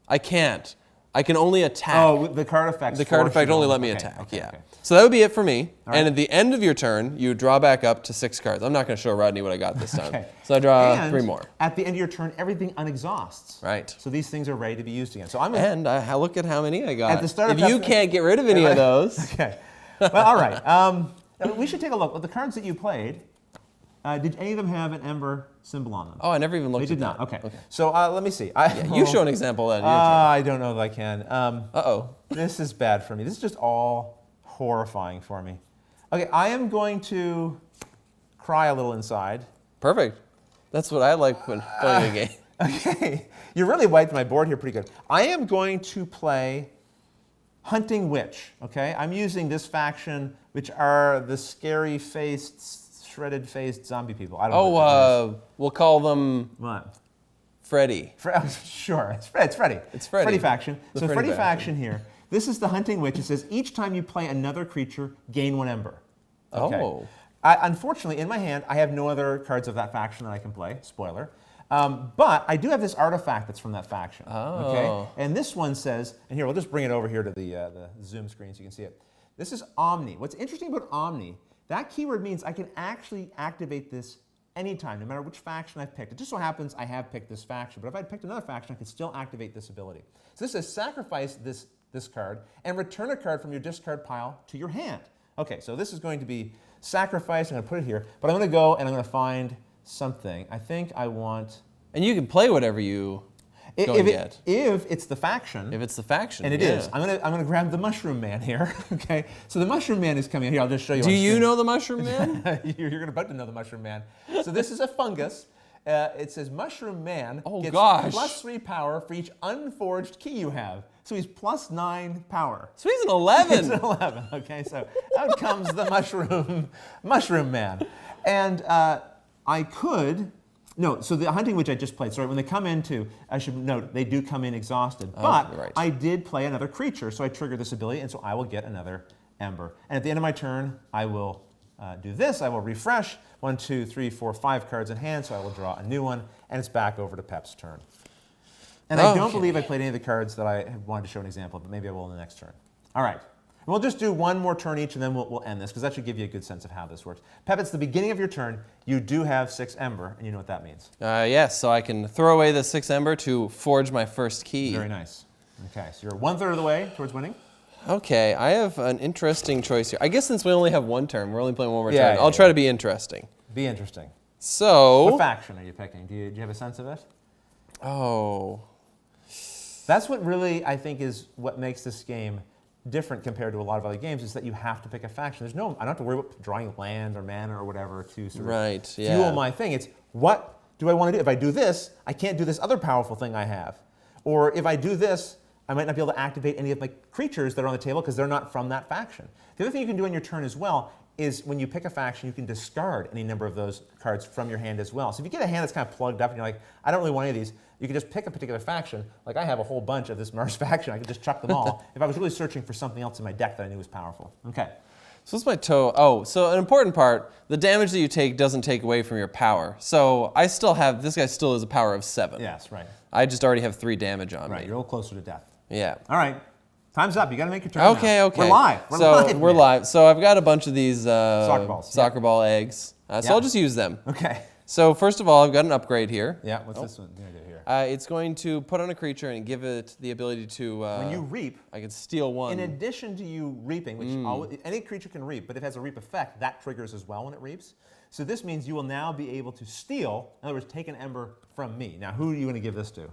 I can't. I can only attack. Oh, the card effect. The card effect only let me attack. Okay. So that would be it for me. Right. And at the end of your turn, you draw back up to 6 cards. I'm not going to show Rodney what I got this time. So I draw 3 more. At the end of your turn, everything unexhausts. Right. So these things are ready to be used again. So I look at how many I got. At the start if you can't get rid of any of those. Okay. Well, all right. We should take a look. Well, the cards that you played, did any of them have an Ember symbol on them? Oh, I never even looked at that. They did not. Okay. So let me see. You show an example then. I don't know that I can. Uh-oh. This is bad for me. This is just all horrifying for me. Okay, I am going to cry a little inside. Perfect. That's what I like when playing a game. Okay. You really wiped my board here pretty good. I am going to play Hunting Witch. Okay? I'm using this faction, which are the scary-faced, shredded-faced zombie people. I don't know. We'll call them... What? Freddy. Sure, it's Freddy. It's Freddy. Freddy faction. The So Freddy Freddy faction here. This is the Hunting Witch. It says each time you play another creature, gain 1 ember. Okay. Oh. Unfortunately, in my hand, I have no other cards of that faction that I can play. Spoiler. But I do have this artifact that's from that faction. Oh. Okay. And this one says, and here, we'll just bring it over here to the Zoom screen so you can see it. This is Omni. What's interesting about Omni, that keyword means I can actually activate this anytime, no matter which faction I've picked. It just so happens I have picked this faction, but if I'd picked another faction, I could still activate this ability. So this says sacrifice this card and return a card from your discard pile to your hand. Okay, so this is going to be sacrifice. I'm going to put it here, but I'm going to go and I'm going to find something. I think I want... And you can play whatever you go and get. If it's the faction. If it's the faction, and it is. I'm gonna grab the Mushroom Man here. Okay, so the Mushroom Man is coming here. I'll just show you. Do you know the Mushroom Man? You're about to know the Mushroom Man. So this is a fungus. It says Mushroom Man gets +3 power for each unforged key you have. So he's +9 power. So he's an 11. He's an 11. Okay, so out comes the Mushroom Man, and I could. No, so the Hunting Witch I just played, sorry, when they come into, I should note, they do come in exhausted. But right. I did play another creature, so I triggered this ability, and so I will get another ember. And at the end of my turn, I will do this. I will refresh. 1, 2, 3, 4, 5 cards in hand, so I will draw a new one, and it's back over to Pep's turn. And I don't believe I played any of the cards that I wanted to show an example of, but maybe I will in the next turn. All right. We'll just do one more turn each, and then we'll end this, because that should give you a good sense of how this works. Pep, it's the beginning of your turn. You do have 6 ember, and you know what that means. Yes, so I can throw away the 6 ember to forge my first key. Very nice. Okay, so you're 1/3 of the way towards winning. Okay, I have an interesting choice here. I guess since we only have 1 turn, we're only playing 1 more turn. Yeah, I'll try to be interesting. Be interesting. So... What faction are you picking? Do you have a sense of it? Oh... That's what really, I think, is what makes this game different compared to a lot of other games, is that you have to pick a faction. I don't have to worry about drawing land or mana or whatever to sort of fuel my thing. It's what do I want to do? If I do this, I can't do this other powerful thing I have. Or if I do this, I might not be able to activate any of my creatures that are on the table because they're not from that faction. The other thing you can do on your turn as well is when you pick a faction, you can discard any number of those cards from your hand as well. So if you get a hand that's kind of plugged up and you're like, I don't really want any of these, you can just pick a particular faction. Like I have a whole bunch of this Mars faction. I could just chuck them all if I was really searching for something else in my deck that I knew was powerful. Okay. So what's my toe? Oh, so an important part, the damage that you take doesn't take away from your power. So I still have, this guy still has a power of 7. Yes, right. I just already have 3 damage on me. Right, you're a little closer to death. Yeah. All right. Time's up. You got to make your turn. Okay, now. okay. We're live. We're live. So I've got a bunch of these soccer ball eggs. So I'll just use them. Okay. So first of all, I've got an upgrade here. Yeah. What's this one going to do here? It's going to put on a creature and give it the ability to. When you reap, I can steal 1. In addition to you reaping, which any creature can reap, but if it has a reap effect, that triggers as well when it reaps. So this means you will now be able to steal. In other words, take an ember from me. Now, who are you going to give this to?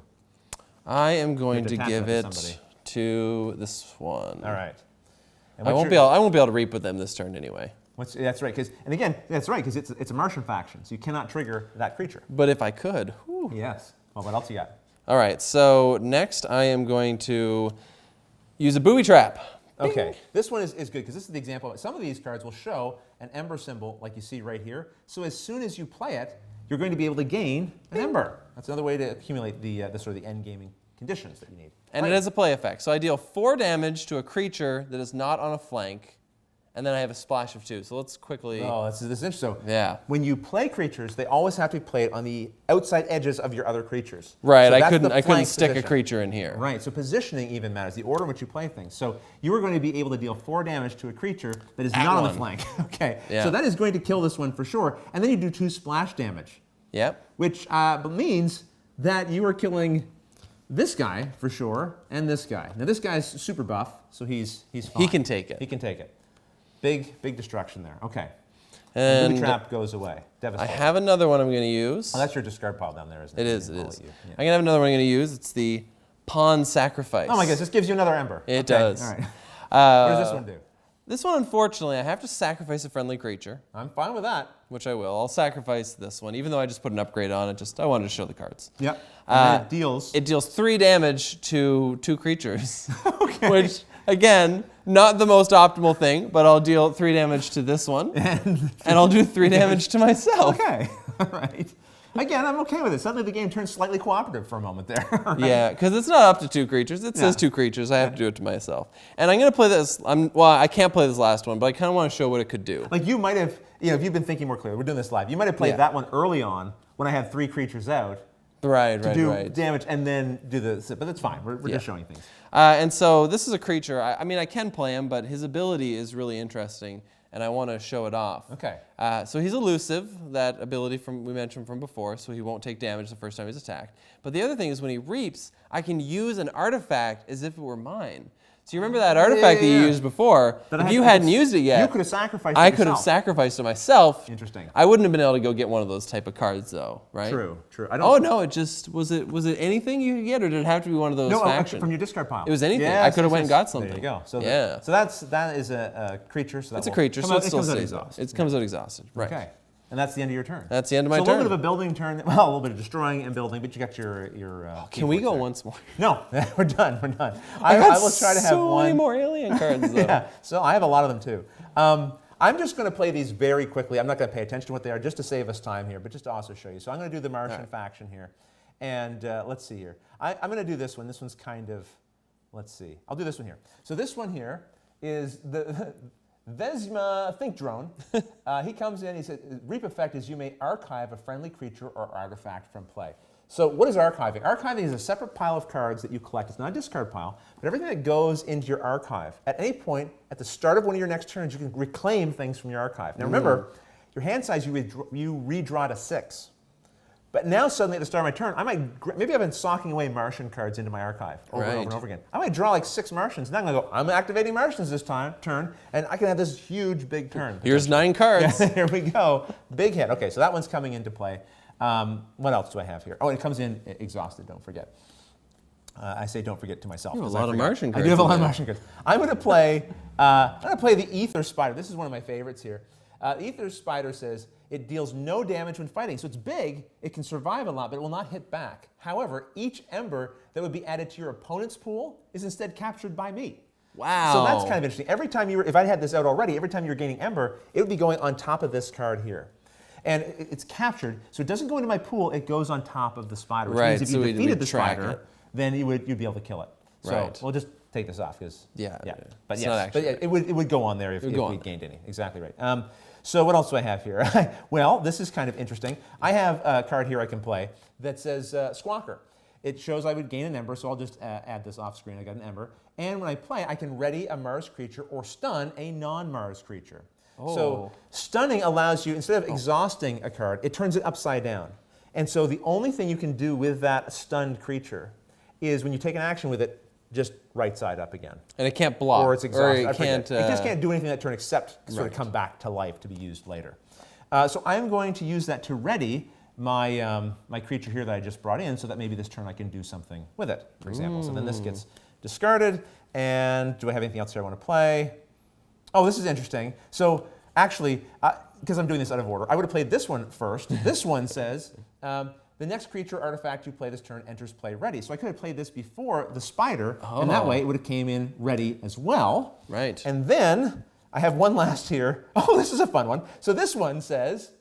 I am going to give it to this one. All right. I won't be able to reap with them this turn anyway. That's right. And again, that's right because it's a Martian faction, so you cannot trigger that creature. But if I could. Whew. Yes. Well, what else you got? All right. So next, I am going to use a booby trap. Okay. Bing. This one is good because this is the example. Some of these cards will show an ember symbol like you see right here. So as soon as you play it, you're going to be able to gain an ember. That's another way to accumulate the sort of the end gaming conditions that you need. And it has a play effect. So I deal 4 damage to a creature that is not on a flank, and then I have a splash of 2. So let's quickly... Oh, this is interesting. So yeah. When you play creatures, they always have to be played on the outside edges of your other creatures. Right, so I couldn't stick position. a creature in here. Right, so positioning even matters, the order in which you play things. So you are going to be able to deal 4 damage to a creature that is not on the flank. Okay, yeah. So that is going to kill this one for sure. And then you do 2 splash damage. Yep. Which means that you are killing this guy for sure, and this guy. Now this guy's super buff, so he's fine. He can take it. He can take it. Big destruction there. Okay. And the booby trap goes away. Devastating. I have another one I'm going to use. Oh, that's your discard pile down there, isn't it? It is. Yeah. I'm going to have another one I'm going to use. It's the Pawn Sacrifice. Oh my goodness, this gives you another ember. It does. All right. What does this one do? This one, unfortunately, I have to sacrifice a friendly creature. I'm fine with that. Which I will. I'll sacrifice this one, even though I just put an upgrade on it. I wanted to show the cards. Yep. And it deals 3 damage to 2 creatures. Okay. Which, again, not the most optimal thing, but I'll deal 3 damage to this one. And I'll do 3 damage to myself. Okay. All right. Again, I'm okay with it. Suddenly the game turns slightly cooperative for a moment there. Right? Yeah, because it's not up to 2 creatures. It says 2 creatures. I have to do it to myself. And I'm going to play this. Well, I can't play this last one, but I kind of want to show what it could do. Like you might have, if you've been thinking more clearly, we're doing this live. You might have played that one early on when I had 3 creatures out. Right. To do damage and then do the, but that's fine. We're just showing things. And so this is a creature. I mean, I can play him, but his ability is really interesting, and I want to show it off. Okay. So he's elusive, that ability we mentioned from before, so he won't take damage the first time he's attacked. But the other thing is when he reaps, I can use an artifact as if it were mine. So you remember that artifact that you used before? If you hadn't used it yet, you could have sacrificed it I could have sacrificed it myself. Interesting. I wouldn't have been able to go get one of those type of cards, though, right? True. Oh no! It just was it anything you could get, or did it have to be one of those faction? From your discard pile. It was anything. I could have went and got something. There you go. So yeah. So that is a creature. So it's a creature. So it still comes out stays exhausted. It comes out exhausted. Right. Okay. And that's the end of your turn. That's the end of my turn. So a little bit of a building turn. Well, a little bit of destroying and building, but you got your. Can we go once more? No, we're done. We're done. I will try to have so many more alien cards. Though. Yeah. So I have a lot of them too. I'm just going to play these very quickly. I'm not going to pay attention to what they are, just to save us time here, but just to also show you. So I'm going to do the Martian faction here, and let's see here. I'm going to do this one. This one's kind of. Let's see. I'll do this one here. So this one here is the. Vesma Think Drone. He comes in, he said, reap effect is you may archive a friendly creature or artifact from play. So what is archiving? Archiving is a separate pile of cards that you collect. It's not a discard pile, but everything that goes into your archive. At any point, at the start of one of your next turns, you can reclaim things from your archive. Now remember, your hand size, you redraw to 6. But now suddenly at the start of my turn, maybe I've been socking away Martian cards into my archive over and over again. I might draw like 6 Martians. Now I'm going to go, I'm activating Martians this turn, and I can have this huge, big turn. Here's 9 cards. Here we go. Big hit. Okay, so that one's coming into play. What else do I have here? Oh, it comes in exhausted, don't forget. I say don't forget to myself. You have a lot of Martian cards. I do have a lot of Martian cards. I'm going to play the Ether Spider. This is one of my favorites here. Ether Spider says, it deals no damage when fighting. So it's big, it can survive a lot, but it will not hit back. However, each ember that would be added to your opponent's pool is instead captured by me. Wow. So that's kind of interesting. Every time if I had this out already, every time you're gaining ember, it would be going on top of this card here. And it's captured, so it doesn't go into my pool, it goes on top of the spider. Which means if you defeated the spider, then you'd be able to kill it. So we'll just take this off, because But it would go on there if we gained any. Exactly right. So what else do I have here? Well, this is kind of interesting. I have a card here I can play that says Squawker. It shows I would gain an ember, so I'll just add this off screen. I got an ember. And when I play, I can ready a Mars creature or stun a non-Mars creature. Oh. So stunning allows you, instead of exhausting a card, it turns it upside down. And so the only thing you can do with that stunned creature is when you take an action with it, just right side up again. And it can't block. Or it's exhausted. Or it just can't do anything that turn except sort of come back to life to be used later. So I'm going to use that to ready my, my creature here that I just brought in, so that maybe this turn I can do something with it, for example. So then this gets discarded. And do I have anything else here I want to play? Oh, this is interesting. So actually, because I'm doing this out of order, I would have played this one first. This one says, the next creature or artifact you play this turn enters play ready. So I could have played this before the spider, and that way it would have came in ready as well. Right. And then I have one last here. Oh, this is a fun one. So this one says,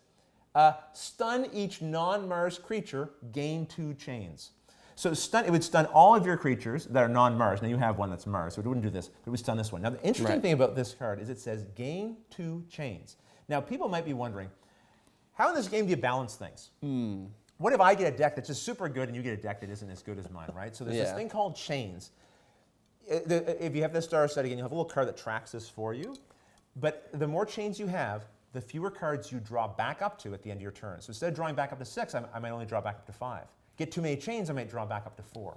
stun each non-Mars creature, gain 2 chains. So it would stun all of your creatures that are non-Mars. Now you have one that's Mars, so it wouldn't do this. It would stun this one. Now the interesting thing about this card is it says gain 2 chains. Now people might be wondering, how in this game do you balance things? What if I get a deck that's just super good and you get a deck that isn't as good as mine, right? So there's this thing called chains. If you have this star set again, you'll have a little card that tracks this for you. But the more chains you have, the fewer cards you draw back up to at the end of your turn. So instead of drawing back up to 6, I might only draw back up to 5. Get too many chains, I might draw back up to 4.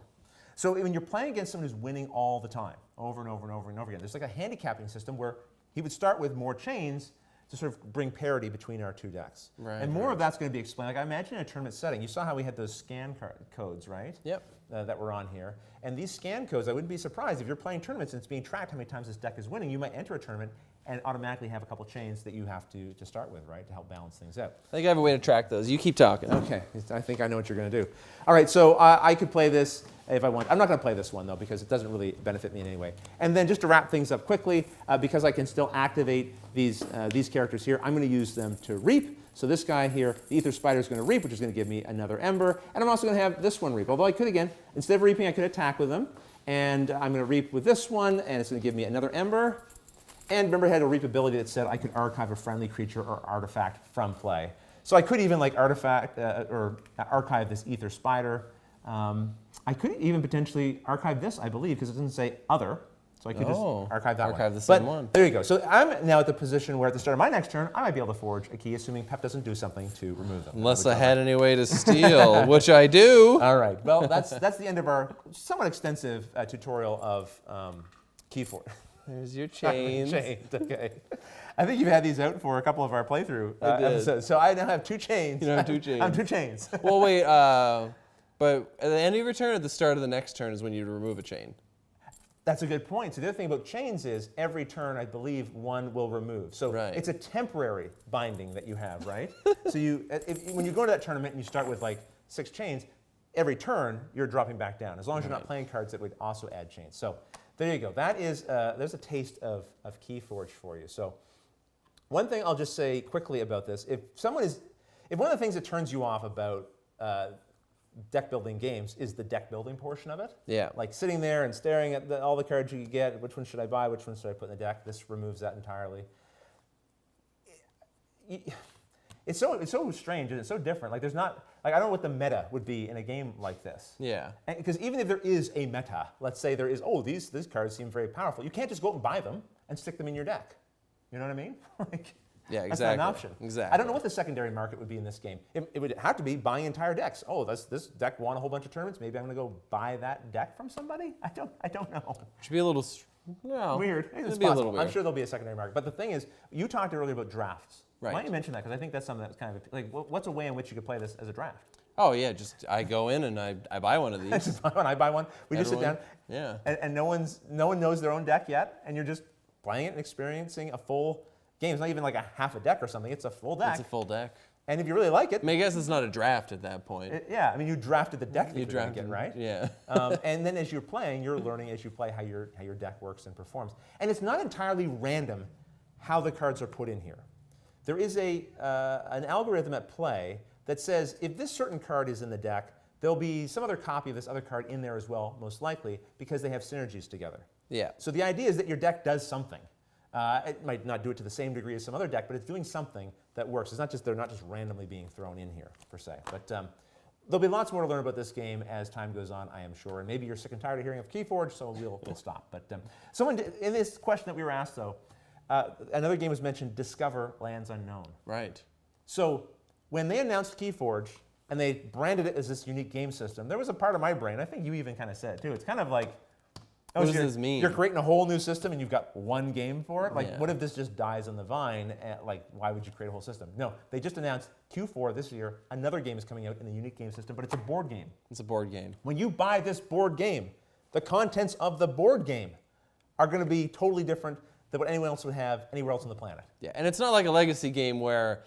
So when you're playing against someone who's winning all the time, over and over and over and over again, there's like a handicapping system where he would start with more chains to sort of bring parity between our 2 decks. Right, and more of that's going to be explained. Like I imagine in a tournament setting, you saw how we had those scan codes, right? Yep. That were on here. And these scan codes, I wouldn't be surprised if you're playing tournaments and it's being tracked how many times this deck is winning, you might enter a tournament and automatically have a couple chains that you have to start with, right, to help balance things out. I think I have a way to track those. You keep talking. Okay, I think I know what you're going to do. All right, so I could play this if I want. I'm not going to play this one, though, because it doesn't really benefit me in any way. And then just to wrap things up quickly, because I can still activate these characters here, I'm going to use them to reap. So this guy here, the Ether Spider, is going to reap, which is going to give me another Ember. And I'm also going to have this one reap. Although I could, again, instead of reaping, I could attack with them. And I'm going to reap with this one, and it's going to give me another Ember. And remember, I had a reap ability that said I could archive a friendly creature or artifact from play. So I could even like archive this Ether Spider. I could even potentially archive this, I believe, because it doesn't say other. So I could just archive that one. Archive the same one. There you go. So I'm now at the position where at the start of my next turn, I might be able to forge a key, assuming Pep doesn't do something to remove them. Unless I had any way to steal, which I do. All right. Well, that's the end of our somewhat extensive tutorial of KeyForge. There's your chains. Okay. I think you've had these out for a couple of our playthrough episodes. So I now have 2 chains. You have 2 chains. I have 2 chains. Well, wait. But at the end of your turn, or at the start of the next turn, is when you remove a chain. That's a good point. So the other thing about chains is every turn, I believe, one will remove. So it's a temporary binding that you have, right? So when you go to that tournament and you start with like 6 chains, every turn you're dropping back down. As long as you're not playing cards that would also add chains. So there you go. That is there's a taste of KeyForge for you. So one thing I'll just say quickly about this: if one of the things that turns you off about deck building games is the deck building portion of it. Yeah. Like sitting there and staring at all the cards you get, which one should I buy, which one should I put in the deck? This removes that entirely. It's so strange and it's so different. Like there's not, like I don't know what the meta would be in a game like this. Yeah. Because even if there is a meta, let's say there is, these cards seem very powerful. You can't just go out and buy them and stick them in your deck. You know what I mean? Yeah, exactly. That's not an option. Exactly. I don't know what the secondary market would be in this game. It would have to be buying entire decks. Oh, this deck won a whole bunch of tournaments. Maybe I'm going to go buy that deck from somebody. I don't know. Should be a little weird. It'd be a little weird. I'm sure there'll be a secondary market. But the thing is, you talked earlier about drafts. Right. Why don't you mention that? Because I think that's something that's kind of like, what's a way in which you could play this as a draft? Oh yeah, just I go in and I buy one of these. I buy one. We just sit down. Yeah. And no one knows their own deck yet, and you're just playing it and experiencing a full game. It's not even like a half a deck or something. It's a full deck. It's a full deck. And if you really like it, I mean, I guess it's not a draft at that point. You drafted the deck that you're going to get, right? Yeah. And then as you're playing, you're learning as you play how your deck works and performs. And it's not entirely random how the cards are put in here. There is an algorithm at play that says if this certain card is in the deck, there'll be some other copy of this other card in there as well, most likely, because they have synergies together. Yeah. So the idea is that your deck does something. It might not do it to the same degree as some other deck, but it's doing something that works. They're not just randomly being thrown in here, per se. But there'll be lots more to learn about this game as time goes on, I am sure. And maybe you're sick and tired of hearing of KeyForge, so we'll stop. But someone, in this question that we were asked, though, another game was mentioned, Discover Lands Unknown. Right. So when they announced KeyForge and they branded it as this unique game system, there was a part of my brain, I think you even kind of said it too, it's kind of like, what does this mean? You're creating a whole new system and you've got one game for it? Like, Yeah. what if this just dies on the vine? Like, why would you create a whole system? No, they just announced Q4 this year, another game is coming out in the unique game system, but it's a board game. It's a board game. When you buy this board game, the contents of the board game are going to be totally different than what anyone else would have anywhere else on the planet. Yeah, and it's not like a legacy game where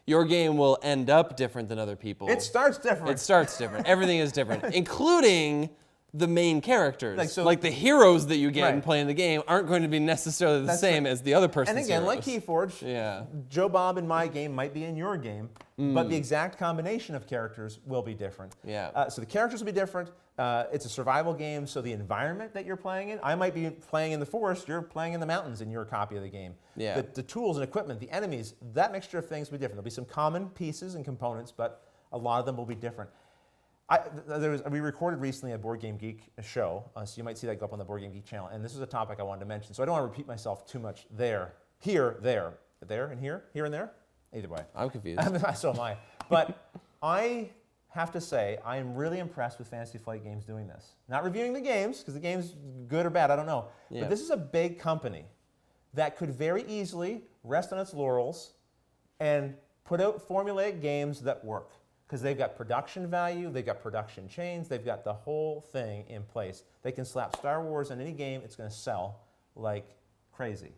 your game will end up different than other people. It starts different. It starts different. Everything is different, including the main characters. Like the heroes that you get in playing the game aren't going to be necessarily the same as the other person's And again, heroes. like KeyForge, Joe Bob in my game might be in your game, but the exact combination of characters will be different. Yeah. So the characters will be different. It's a survival game, so the environment that you're playing in, I might be playing in the forest, you're playing in the mountains in your copy of the game. Yeah. The tools and equipment, the enemies, that mixture of things will be different. There'll be some common pieces and components, but a lot of them will be different. We recorded recently a BoardGameGeek show, so you might see that go up on the BoardGameGeek channel, and this is a topic I wanted to mention, so I don't want to repeat myself too much there, and here and there, either way. I'm confused. So am I. But I have to say, I am really impressed with Fantasy Flight Games doing this. Not reviewing the games, because the game's good or bad, I don't know. Yeah. But this is a big company that could very easily rest on its laurels and put out formulaic games that work. Because they've got production value, they've got production chains, they've got the whole thing in place. They can slap Star Wars on any game, it's going to sell like crazy.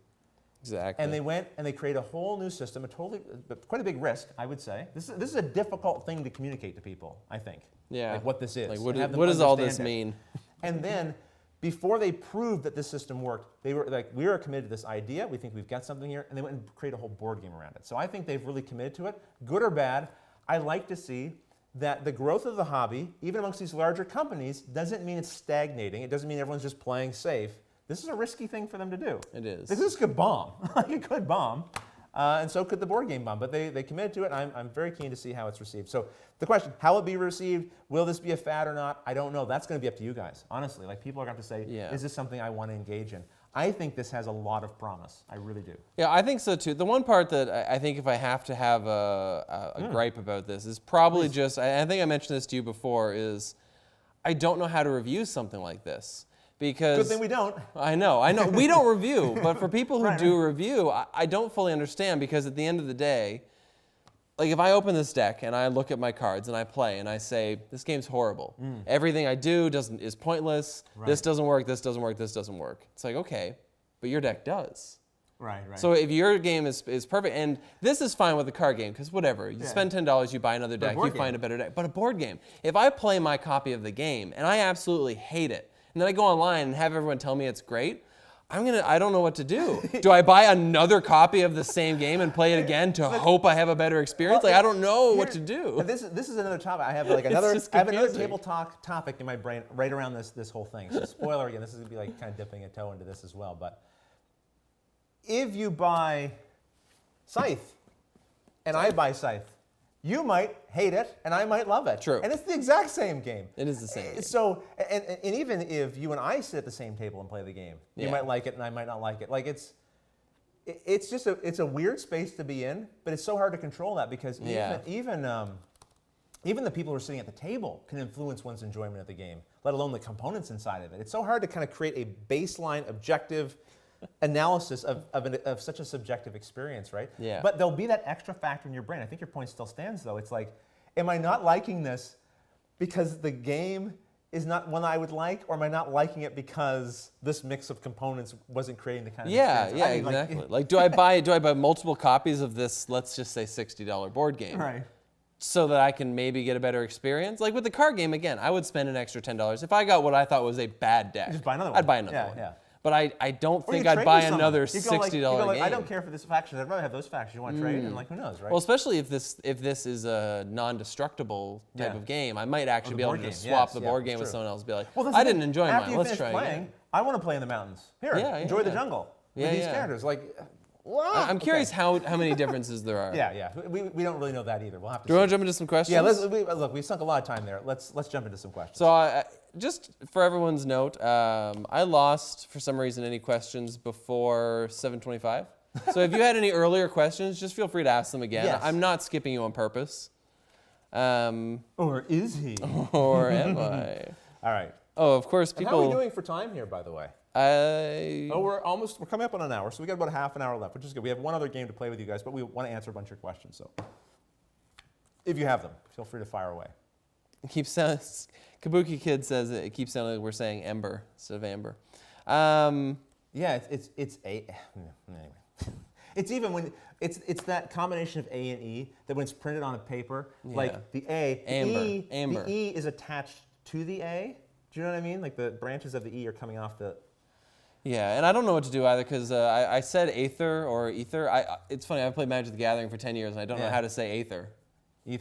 Exactly. And they went and they created a whole new system, quite a big risk, I would say. This is a difficult thing to communicate to people, I think. Yeah. Like what this is. Like what does all this mean? And then before they proved that this system worked, they were like, we are committed to this idea. We think we've got something here. And they went and created a whole board game around it. So I think they've really committed to it, good or bad. I like to see that the growth of the hobby, even amongst these larger companies, doesn't mean it's stagnating. It doesn't mean everyone's just playing safe. This is a risky thing for them to do. It is. This could bomb. It could bomb. And so could the board game bomb. But they committed to it, and I'm very keen to see how it's received. So the question, how will it be received? Will this be a fad or not? I don't know. That's going to be up to you guys, honestly. Like, people are going to have to say, is this something I want to engage in? I think this has a lot of promise. I really do. Yeah, I think so too. The one part that I think if I have to have a gripe about this is probably just, I think I mentioned this to you before, is I don't know how to review something like this. Because good thing we don't. I know. We don't review, but for people who do review, I don't fully understand, because at the end of the day, like, if I open this deck and I look at my cards and I play and I say, this game's horrible. Everything I do is pointless. Right. This doesn't work, this doesn't work, this doesn't work. It's like, okay, but your deck does. Right. So if your game is perfect, and this is fine with a card game, because whatever, you spend $10, you buy another deck, you find a better deck. But a board game, if I play my copy of the game and I absolutely hate it, and then I go online and have everyone tell me it's great, I don't know what to do. Do I buy another copy of the same game and play it again to hope I have a better experience? Like, I don't know what to do. This is another topic. I have like another table talk topic in my brain right around this whole thing. So spoiler again, this is gonna be like kind of dipping a toe into this as well. But if you buy Scythe and I buy Scythe, you might hate it, and I might love it. True. And it's the exact same game. It is the same game. So, and even if you and I sit at the same table and play the game, you might like it, and I might not like it. Like, it's just a weird space to be in, but it's so hard to control that, because even the people who are sitting at the table can influence one's enjoyment of the game, let alone the components inside of it. It's so hard to kind of create a baseline, objective analysis of such a subjective experience, right? Yeah. But there'll be that extra factor in your brain. I think your point still stands, though. It's like, am I not liking this because the game is not one I would like, or am I not liking it because this mix of components wasn't creating the kind of experience? Yeah, exactly. Like, do I buy multiple copies of this, let's just say $60 board game? Right. So that I can maybe get a better experience? Like with the card game, again, I would spend an extra $10. If I got what I thought was a bad deck, just buy another one. I'd buy another one. Yeah. But I don't think I'd buy another $60 game. I don't care for this faction. I'd rather have those factions. You want to trade, and like, who knows, right? Well, especially if this is a non-destructible type of game, I might actually be able to just swap the board game with someone else and be like, I didn't enjoy mine. Let's try again. I want to play in the mountains. Here, enjoy the jungle with these characters. Like, I'm curious how many differences there are. Yeah. We don't really know that either. We'll have to. Do you want to jump into some questions? Yeah. Look, we sunk a lot of time there. Let's jump into some questions. So just for everyone's note, I lost for some reason any questions before 7:25. So if you had any earlier questions, just feel free to ask them again. Yes. I'm not skipping you on purpose. Or is he? Or am I? All right. Oh, of course, people. And how are we doing for time here, by the way? We're coming up on an hour, so we got about half an hour left, which is good. We have one other game to play with you guys, but we want to answer a bunch of questions. So if you have them, feel free to fire away. It keeps sounding, Kabuki Kid says it keeps sounding like we're saying Ember instead of Amber. Yeah, it's A. Anyway. It's even when it's that combination of A and E that when it's printed on a paper, like the A, Amber. The E is attached to the A. Do you know what I mean? Like the branches of the E are coming off the. Yeah, and I don't know what to do either, because I said Aether or Ether. It's funny, I've played Magic the Gathering for 10 years, and I don't know how to say Aether.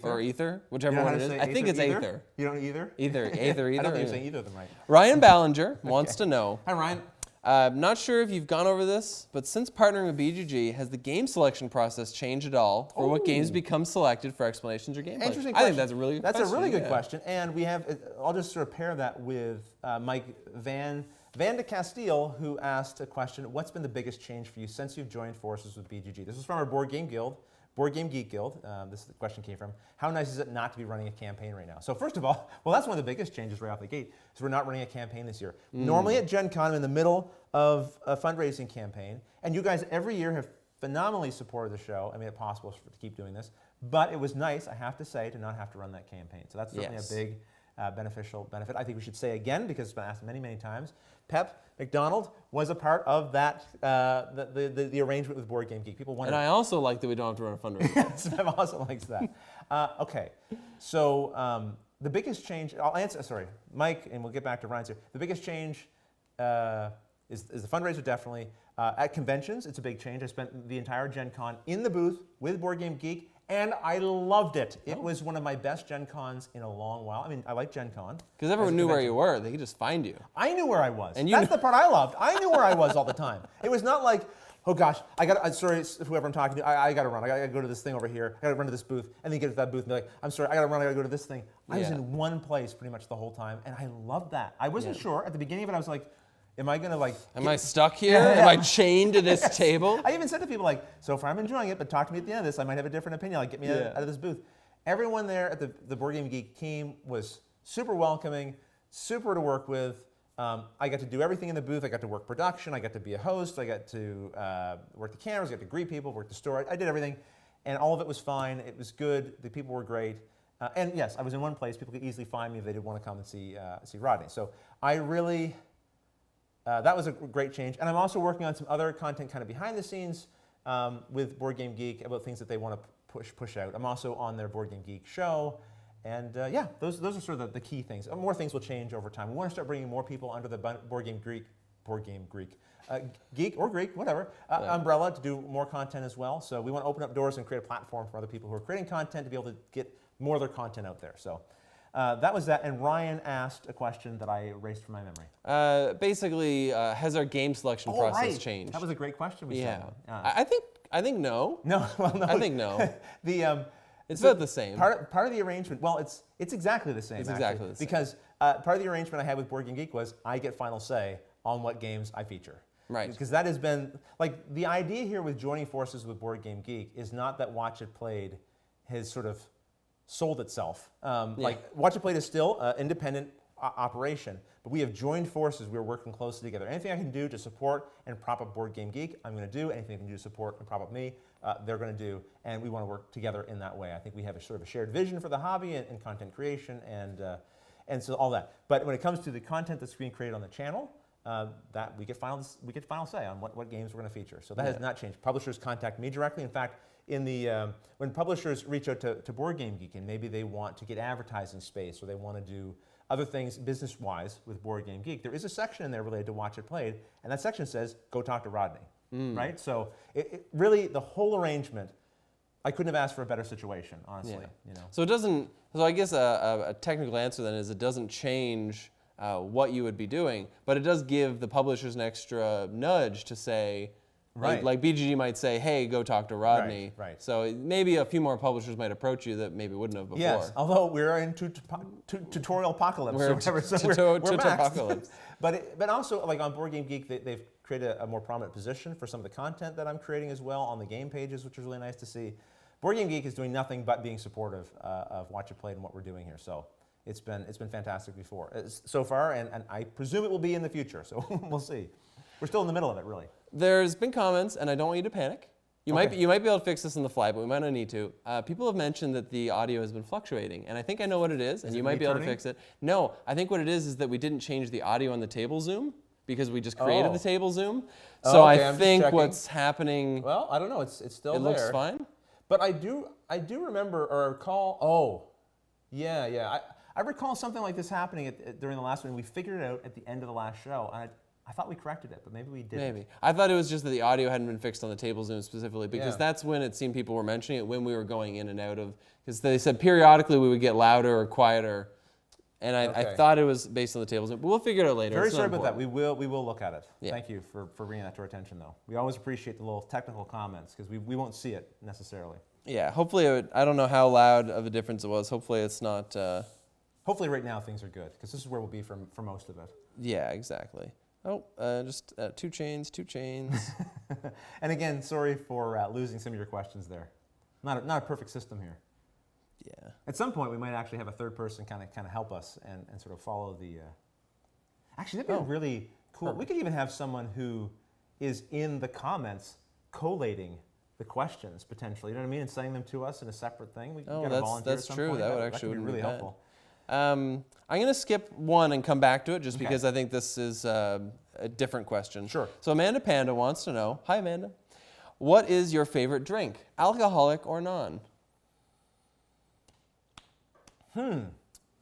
Or Ether, whichever one it is. I think it's Aether. You don't either? Either. I don't think you're saying either of them right. Ryan Ballinger wants to know. Hi, Ryan. Not sure if you've gone over this, but since partnering with BGG, has the game selection process changed at all for what games become selected for explanations or gameplay? Interesting question. I think that's a really good question. That's a really good question, and we have. I'll just sort of pair that with Mike Van de Castile, who asked a question: what's been the biggest change for you since you've joined forces with BGG? This is from our Board Game Guild. BoardGameGeek Guild, this is the question came from. How nice is it not to be running a campaign right now? So first of all, well, that's one of the biggest changes right off the gate, is we're not running a campaign this year. Normally at Gen Con, I'm in the middle of a fundraising campaign, and you guys every year have phenomenally supported the show. I made it possible to keep doing this, but it was nice, I have to say, to not have to run that campaign. So that's certainly a big beneficial benefit. I think we should say again, because it's been asked many, many times, Pep McDonald was a part of that, the arrangement with BoardGameGeek. People wonder. And I also like that we don't have to run a fundraiser. Yes, Pep also likes that. Okay, so the biggest change, I'll answer, sorry, Mike, and we'll get back to Ryan's here. The biggest change is the fundraiser, definitely. At conventions, it's a big change. I spent the entire Gen Con in the booth with BoardGameGeek, and I loved it. It was one of my best Gen Cons in a long while. I mean, I like Gen Con. Because everyone knew where you were. They could just find you. I knew where I was. And that's the part I loved. I knew where I was all the time. It was not like, oh gosh, sorry, whoever I'm talking to, I got to run. I got to go to this thing over here. I got to run to this booth, and then get to that booth and be like, I'm sorry, I got to run. I got to go to this thing. I was in one place pretty much the whole time, and I loved that. I wasn't sure at the beginning of it. I was like, am I gonna Am I stuck here? Am I chained to this table? I even said to people like, so far I'm enjoying it, but talk to me at the end of this. I might have a different opinion. Like, get me out of this booth. Everyone there at the BoardGameGeek team was super welcoming, super to work with. I got to do everything in the booth. I got to work production. I got to be a host. I got to work the cameras. I got to greet people, work the store. I did everything, and all of it was fine. It was good. The people were great. And yes, I was in one place. People could easily find me if they did want to come and see Rodney. So I really. That was a great change. And I'm also working on some other content kind of behind the scenes with BoardGameGeek about things that they want to push out. I'm also on their BoardGameGeek show. And yeah, those are sort of the key things. More things will change over time. We want to start bringing more people under the BoardGameGeek, Geek or Greek, whatever, umbrella to do more content as well. So we want to open up doors and create a platform for other people who are creating content to be able to get more of their content out there. So. That was that, and Ryan asked a question that I erased from my memory. Basically, has our game selection process changed? That was a great question. I think no. No, well, no. I think no. It's about the same. Part of the arrangement. Well, it's exactly the same. It's exactly the same because part of the arrangement I had with BoardGameGeek was I get final say on what games I feature. Right. Because that has been like the idea here with joining forces with BoardGameGeek is not that Watch It Played has sort of sold itself. Like Watch It Played is still an independent operation, but we have joined forces. We're working closely together. Anything I can do to support and prop up BoardGameGeek, I'm going to do. Anything I can do to support and prop up me, they're going to do. And we want to work together in that way. I think we have a sort of a shared vision for the hobby and content creation and so all that. But when it comes to the content that's being created on the channel, that we get final say on what games we're going to feature. So that has not changed. Publishers contact me directly. In fact, when publishers reach out to BoardGameGeek and maybe they want to get advertising space or they want to do other things business-wise with BoardGameGeek, there is a section in there related to Watch It Played, and that section says, go talk to Rodney, right? So it really, the whole arrangement, I couldn't have asked for a better situation, honestly. Yeah. So it doesn't, so I guess a technical answer then is it doesn't change what you would be doing, but it does give the publishers an extra nudge to say, right. Like BGG might say, hey, go talk to Rodney. Right. So maybe a few more publishers might approach you that maybe wouldn't have before. Yes, although we're in tutorial apocalypse. We're maxed. But also, like on BoardGameGeek, they've created a more prominent position for some of the content that I'm creating as well on the game pages, which is really nice to see. BoardGameGeek is doing nothing but being supportive of Watch It Played and what we're doing here. So it's been fantastic so far, and I presume it will be in the future. So we'll see. We're still in the middle of it, really. There's been comments, and I don't want you to panic. You might be able to fix this on the fly, but we might not need to. People have mentioned that the audio has been fluctuating, and I think I know what it is, and you might be able to fix it. No, I think what it is that we didn't change the audio on the table zoom because we just created the table zoom. So I think what's happening. Well, I don't know. It's still there. It looks fine. But I do remember or recall. Oh, yeah. I recall something like this happening during the last one. We figured it out at the end of the last show. I thought we corrected it, but maybe we didn't. Maybe. I thought it was just that the audio hadn't been fixed on the table zoom specifically because that's when it seemed people were mentioning it when we were going in and out of, because they said periodically we would get louder or quieter. And I thought it was based on the table zoom, but we'll figure it out later. Very sorry about that. We will look at it. Yeah. Thank you for bringing that to our attention, though. We always appreciate the little technical comments because we won't see it necessarily. Yeah, hopefully, I don't know how loud of a difference it was. Hopefully it's not. Hopefully right now things are good because this is where we'll be for most of it. Yeah, exactly. Oh, just 2 chains. And again, sorry for losing some of your questions there. Not a perfect system here. Yeah. At some point, we might actually have a third person kind of help us and sort of follow the. Actually, that'd be really cool. Perfect. We could even have someone who is in the comments collating the questions potentially. You know what I mean, and sending them to us in a separate thing. We got a volunteer that's at some true. Point. That would actually be really helpful. I'm going to skip one and come back to it just because I think this is a different question. Sure. So Amanda Panda wants to know, hi Amanda, what is your favorite drink, alcoholic or non?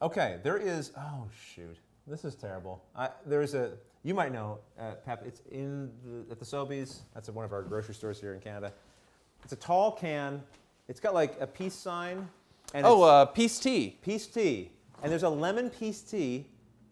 Okay, there is, oh shoot, this is terrible. There's You might know, Pep. It's at the Sobeys. That's at one of our grocery stores here in Canada. It's a tall can. It's got like a peace sign. And peace tea. Peace tea. And there's a lemon peace tea,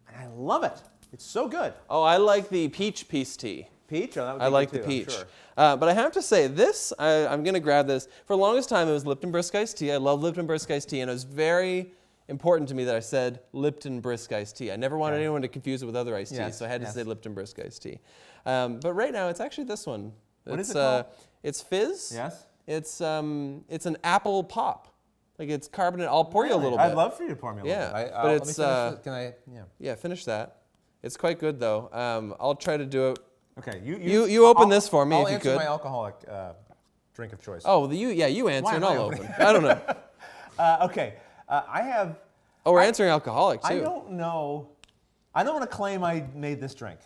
and I love it. It's so good. Oh, I like the peach peace tea. Peach? Oh, that would be I like good the too, I'm peach. sure. But I have to say, this, I'm going to grab this. For the longest time, it was Lipton Brisk Iced Tea. I love Lipton Brisk Iced Tea, and it was very important to me that I said Lipton Brisk Iced Tea. I never wanted anyone to confuse it with other iced teas, so I had to say Lipton Brisk Iced Tea. But right now, it's actually this one. What is it called? It's fizz. Yes? It's an apple pop. Like it's carbonate. I'll pour you a little bit. I'd love for you to pour me a little bit. But it's let me finish. Can I? Yeah. Yeah, finish that. It's quite good though. I'll try to do it. Okay. You open this for me I'll if you answer could. my alcoholic drink of choice. Oh, you answer Why and am I I'll opening? open. I don't know. Okay. I have. Oh, we're answering alcoholic too. I don't know. I don't want to claim I made this drink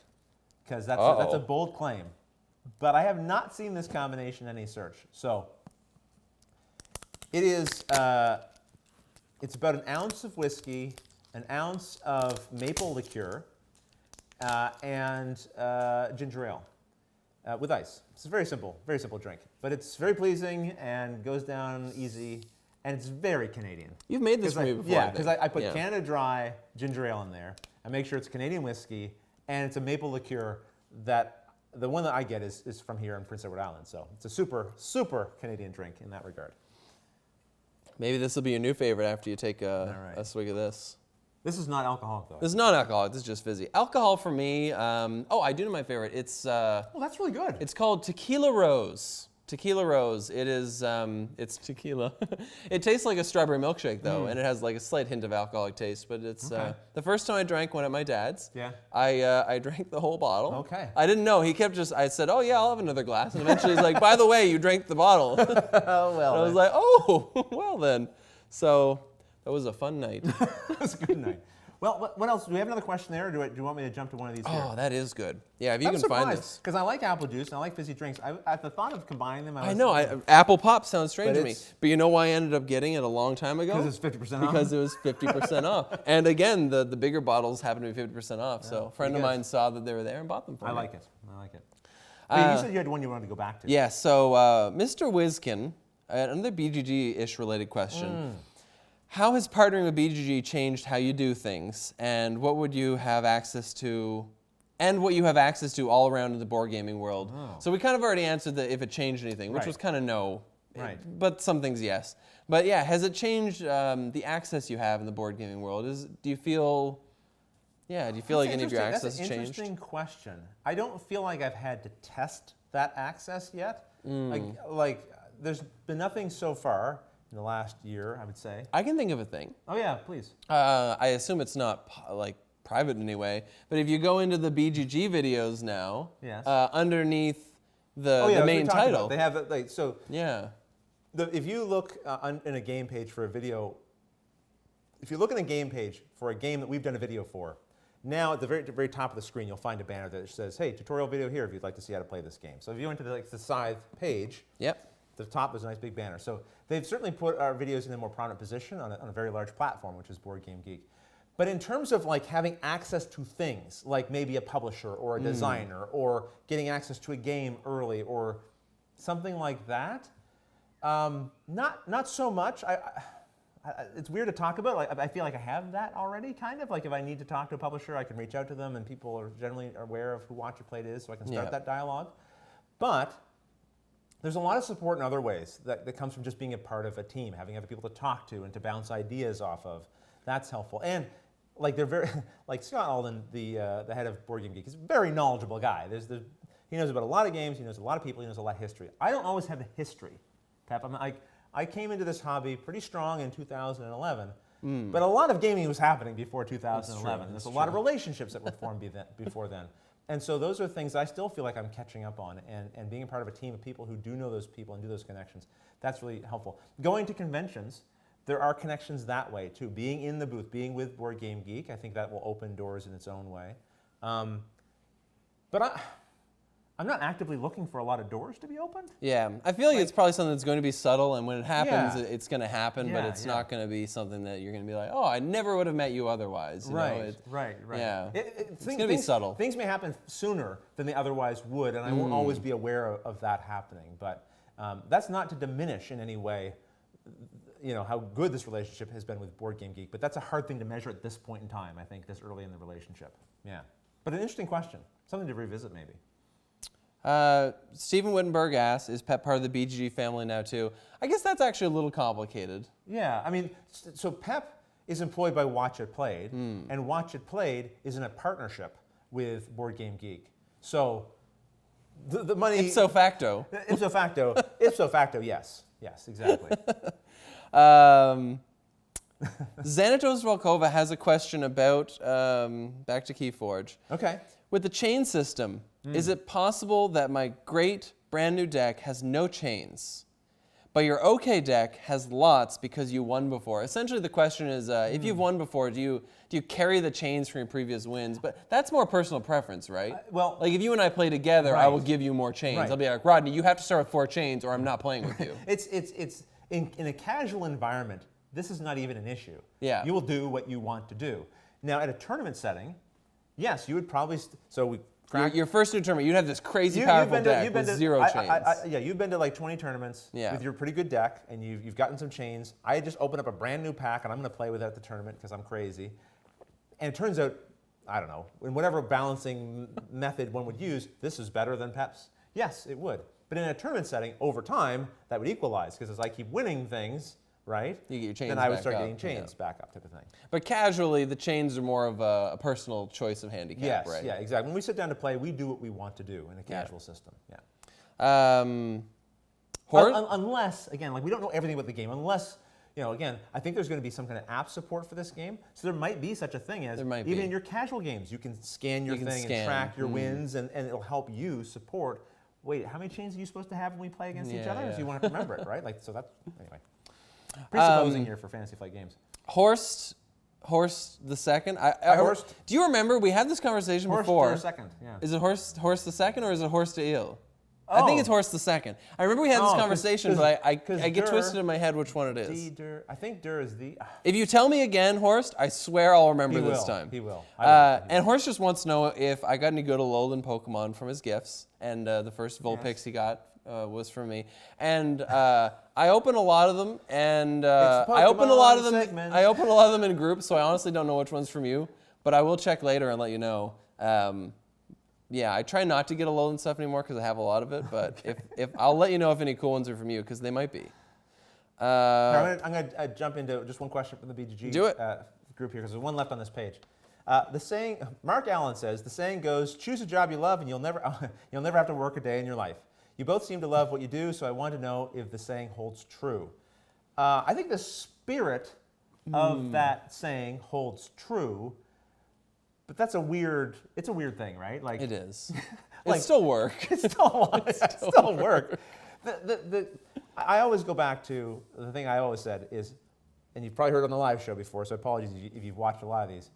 because that's a bold claim. But I have not seen this combination in any search. So it is. It's about an ounce of whiskey, an ounce of maple liqueur, and ginger ale with ice. It's a very simple drink. But it's very pleasing and goes down easy, and it's very Canadian. You've made this for me before. Yeah, because I put Canada Dry ginger ale in there. I make sure it's Canadian whiskey, and it's a maple liqueur that the one that I get is from here in Prince Edward Island. So it's a super, super Canadian drink in that regard. Maybe this will be your new favorite after you take a swig of this. This is not alcoholic, though. This is not alcoholic. This is just fizzy. Alcohol for me. I do know my favorite. It's. Oh, that's really good. It's called Tequila Rose. Tequila Rose. It is. It's tequila. It tastes like a strawberry milkshake though, and it has like a slight hint of alcoholic taste. But it's the first time I drank one at my dad's. Yeah. I drank the whole bottle. Okay. I didn't know. He kept I said, oh yeah, I'll have another glass, and eventually he's like, by the way, you drank the bottle. Oh well. And I was like, oh well then. So that was a fun night. That was a good night. Well, what else? Do we have another question there, or do you want me to jump to one of these here? Oh, that is good. Yeah, if you I'm can surprised, find this. because I like apple juice and I like fizzy drinks. At the thought of combining them, I know. Apple Pop sounds strange But to me. But you know why I ended up getting it a long time ago? Because it's 50% off? Because it was 50% off. And again, the bigger bottles happen to be 50% off. So a friend of mine saw that they were there and bought them for me. I like it. Wait, you said you had one you wanted to go back to. Yeah, so Mr. Wizkin, another BGG-ish related question. How has partnering with BGG changed how you do things, and what would you have access to, and what you have access to all around in the board gaming world? Oh. So we kind of already answered if it changed anything, which was kind of no, but some things yes. But yeah, has it changed the access you have in the board gaming world? Do you feel like any of your access has changed? That's an interesting question. I don't feel like I've had to test that access yet. Like there's been nothing so far in the last year, I would say. I can think of a thing. Oh yeah, please. I assume it's not like private in any way, but if you go into the BGG videos now, underneath the main title, they have like so. Yeah. If you look in a game page for a video, if you look in a game page for a game that we've done a video for, now at the very top of the screen, you'll find a banner that says, "Hey, tutorial video here if you'd like to see how to play this game." So if you went to the Scythe page, the top there's a nice big banner. So they've certainly put our videos in a more prominent position on a very large platform, which is BoardGameGeek. But in terms of like having access to things, like maybe a publisher or a designer, or getting access to a game early, or something like that, not so much. It's weird to talk about. Like, I feel like I have that already, kind of. Like if I need to talk to a publisher, I can reach out to them, and people are generally aware of who Watch Your Plate is, so I can start that dialogue. But there's a lot of support in other ways that comes from just being a part of a team, having other people to talk to and to bounce ideas off of. That's helpful. And like they're very, like Scott Alden, the head of BoardGameGeek, is a very knowledgeable guy. He knows about a lot of games. He knows a lot of people. He knows a lot of history. I don't always have the history, Pep. I came into this hobby pretty strong in 2011, but a lot of gaming was happening before 2011. There's a lot of relationships that were formed before then. And so those are things I still feel like I'm catching up on, and being a part of a team of people who do know those people and do those connections, that's really helpful. Going to conventions, there are connections that way too. Being in the booth, being with BoardGameGeek, I think that will open doors in its own way. But I'm not actively looking for a lot of doors to be opened. Yeah, I feel like it's probably something that's going to be subtle, and when it happens, Yeah. it's going to happen, but Yeah, it's yeah. not going to be something that you're going to be like, oh, I never would have met you otherwise. You know? Right. Yeah, It's going to be subtle. Things may happen sooner than they otherwise would, and I won't always be aware of that happening. But that's not to diminish in any way, how good this relationship has been with BoardGameGeek. But that's a hard thing to measure at this point in time, I think, this early in the relationship. Yeah. But an interesting question. Something to revisit, maybe. Stephen Wittenberg asks, is Pep part of the BGG family now too? I guess that's actually a little complicated. Yeah, I mean, so Pep is employed by Watch It Played, and Watch It Played is in a partnership with BoardGameGeek. So the money... Ipso facto. Ipso facto, yes. Yes, exactly. Xanatos Volkova has a question about, back to KeyForge. Okay. With the chain system, is it possible that my great brand new deck has no chains, but your OK deck has lots because you won before? Essentially, the question is, if you've won before, do you carry the chains from your previous wins? But that's more personal preference, right? Well, like if you and I play together, I will give you more chains. Right. I'll be like, Rodney, you have to start with 4 chains, or I'm not playing with you. It's in a casual environment, this is not even an issue. Yeah. You will do what you want to do. Now, at a tournament setting, yes, you would probably... Your first new tournament, you'd have this crazy powerful deck with 0 chains. Yeah, you've been to like 20 tournaments with your pretty good deck, and you've gotten some chains. I just opened up a brand new pack, and I'm going to play with it at the tournament because I'm crazy. And it turns out, I don't know, in whatever balancing method one would use, this is better than Pep's. Yes, it would. But in a tournament setting, over time, that would equalize because as I keep winning things, right? You get your chains then I would back start up. getting chains back up, type of thing. But casually, the chains are more of a personal choice of handicap, Yes, right? yeah, exactly. When we sit down to play, we do what we want to do in a casual system. Yeah. Unless, again, like we don't know everything about the game. Unless, again, I think there's going to be some kind of app support for this game. So there might be such a thing as even in your casual games, you can scan your thing and track your wins, and it'll help you support. Wait, how many chains are you supposed to have when we play against each other? So you want to remember it, right? Like so that's anyway. Presupposing here for Fantasy Flight Games. Horst the second. Horst. Do you remember we had this conversation before? Horst the second. Yeah. Is it Horst the second or is it Horst the Eel? I think it's Horst the second. I remember we had this conversation, but I get twisted in my head which one it is. I think Der is the. If you tell me again, Horst, I swear I'll remember this time. He will. And Horst just wants to know if I got any good Alolan Pokemon from his gifts, and the first Vulpix he got was from me, and I open a lot of them, and I open a lot of them. I open a lot of them in groups, so I honestly don't know which one's from you, but I will check later and let you know. Yeah, I try not to get Alolan stuff anymore because I have a lot of it, but if I'll let you know if any cool ones are from you because they might be. I'm going to jump into just one question from the BGG group here because there's one left on this page. The saying, Mark Allen says, the saying goes, choose a job you love and you'll never have to work a day in your life. You both seem to love what you do, so I want to know if the saying holds true. I think the spirit of that saying holds true, but that's it's a weird thing, right? Like it is. Like, it's still work. It's still work. I always go back to the thing I always said is, and you've probably heard on the live show before, so apologies if you've watched a lot of these.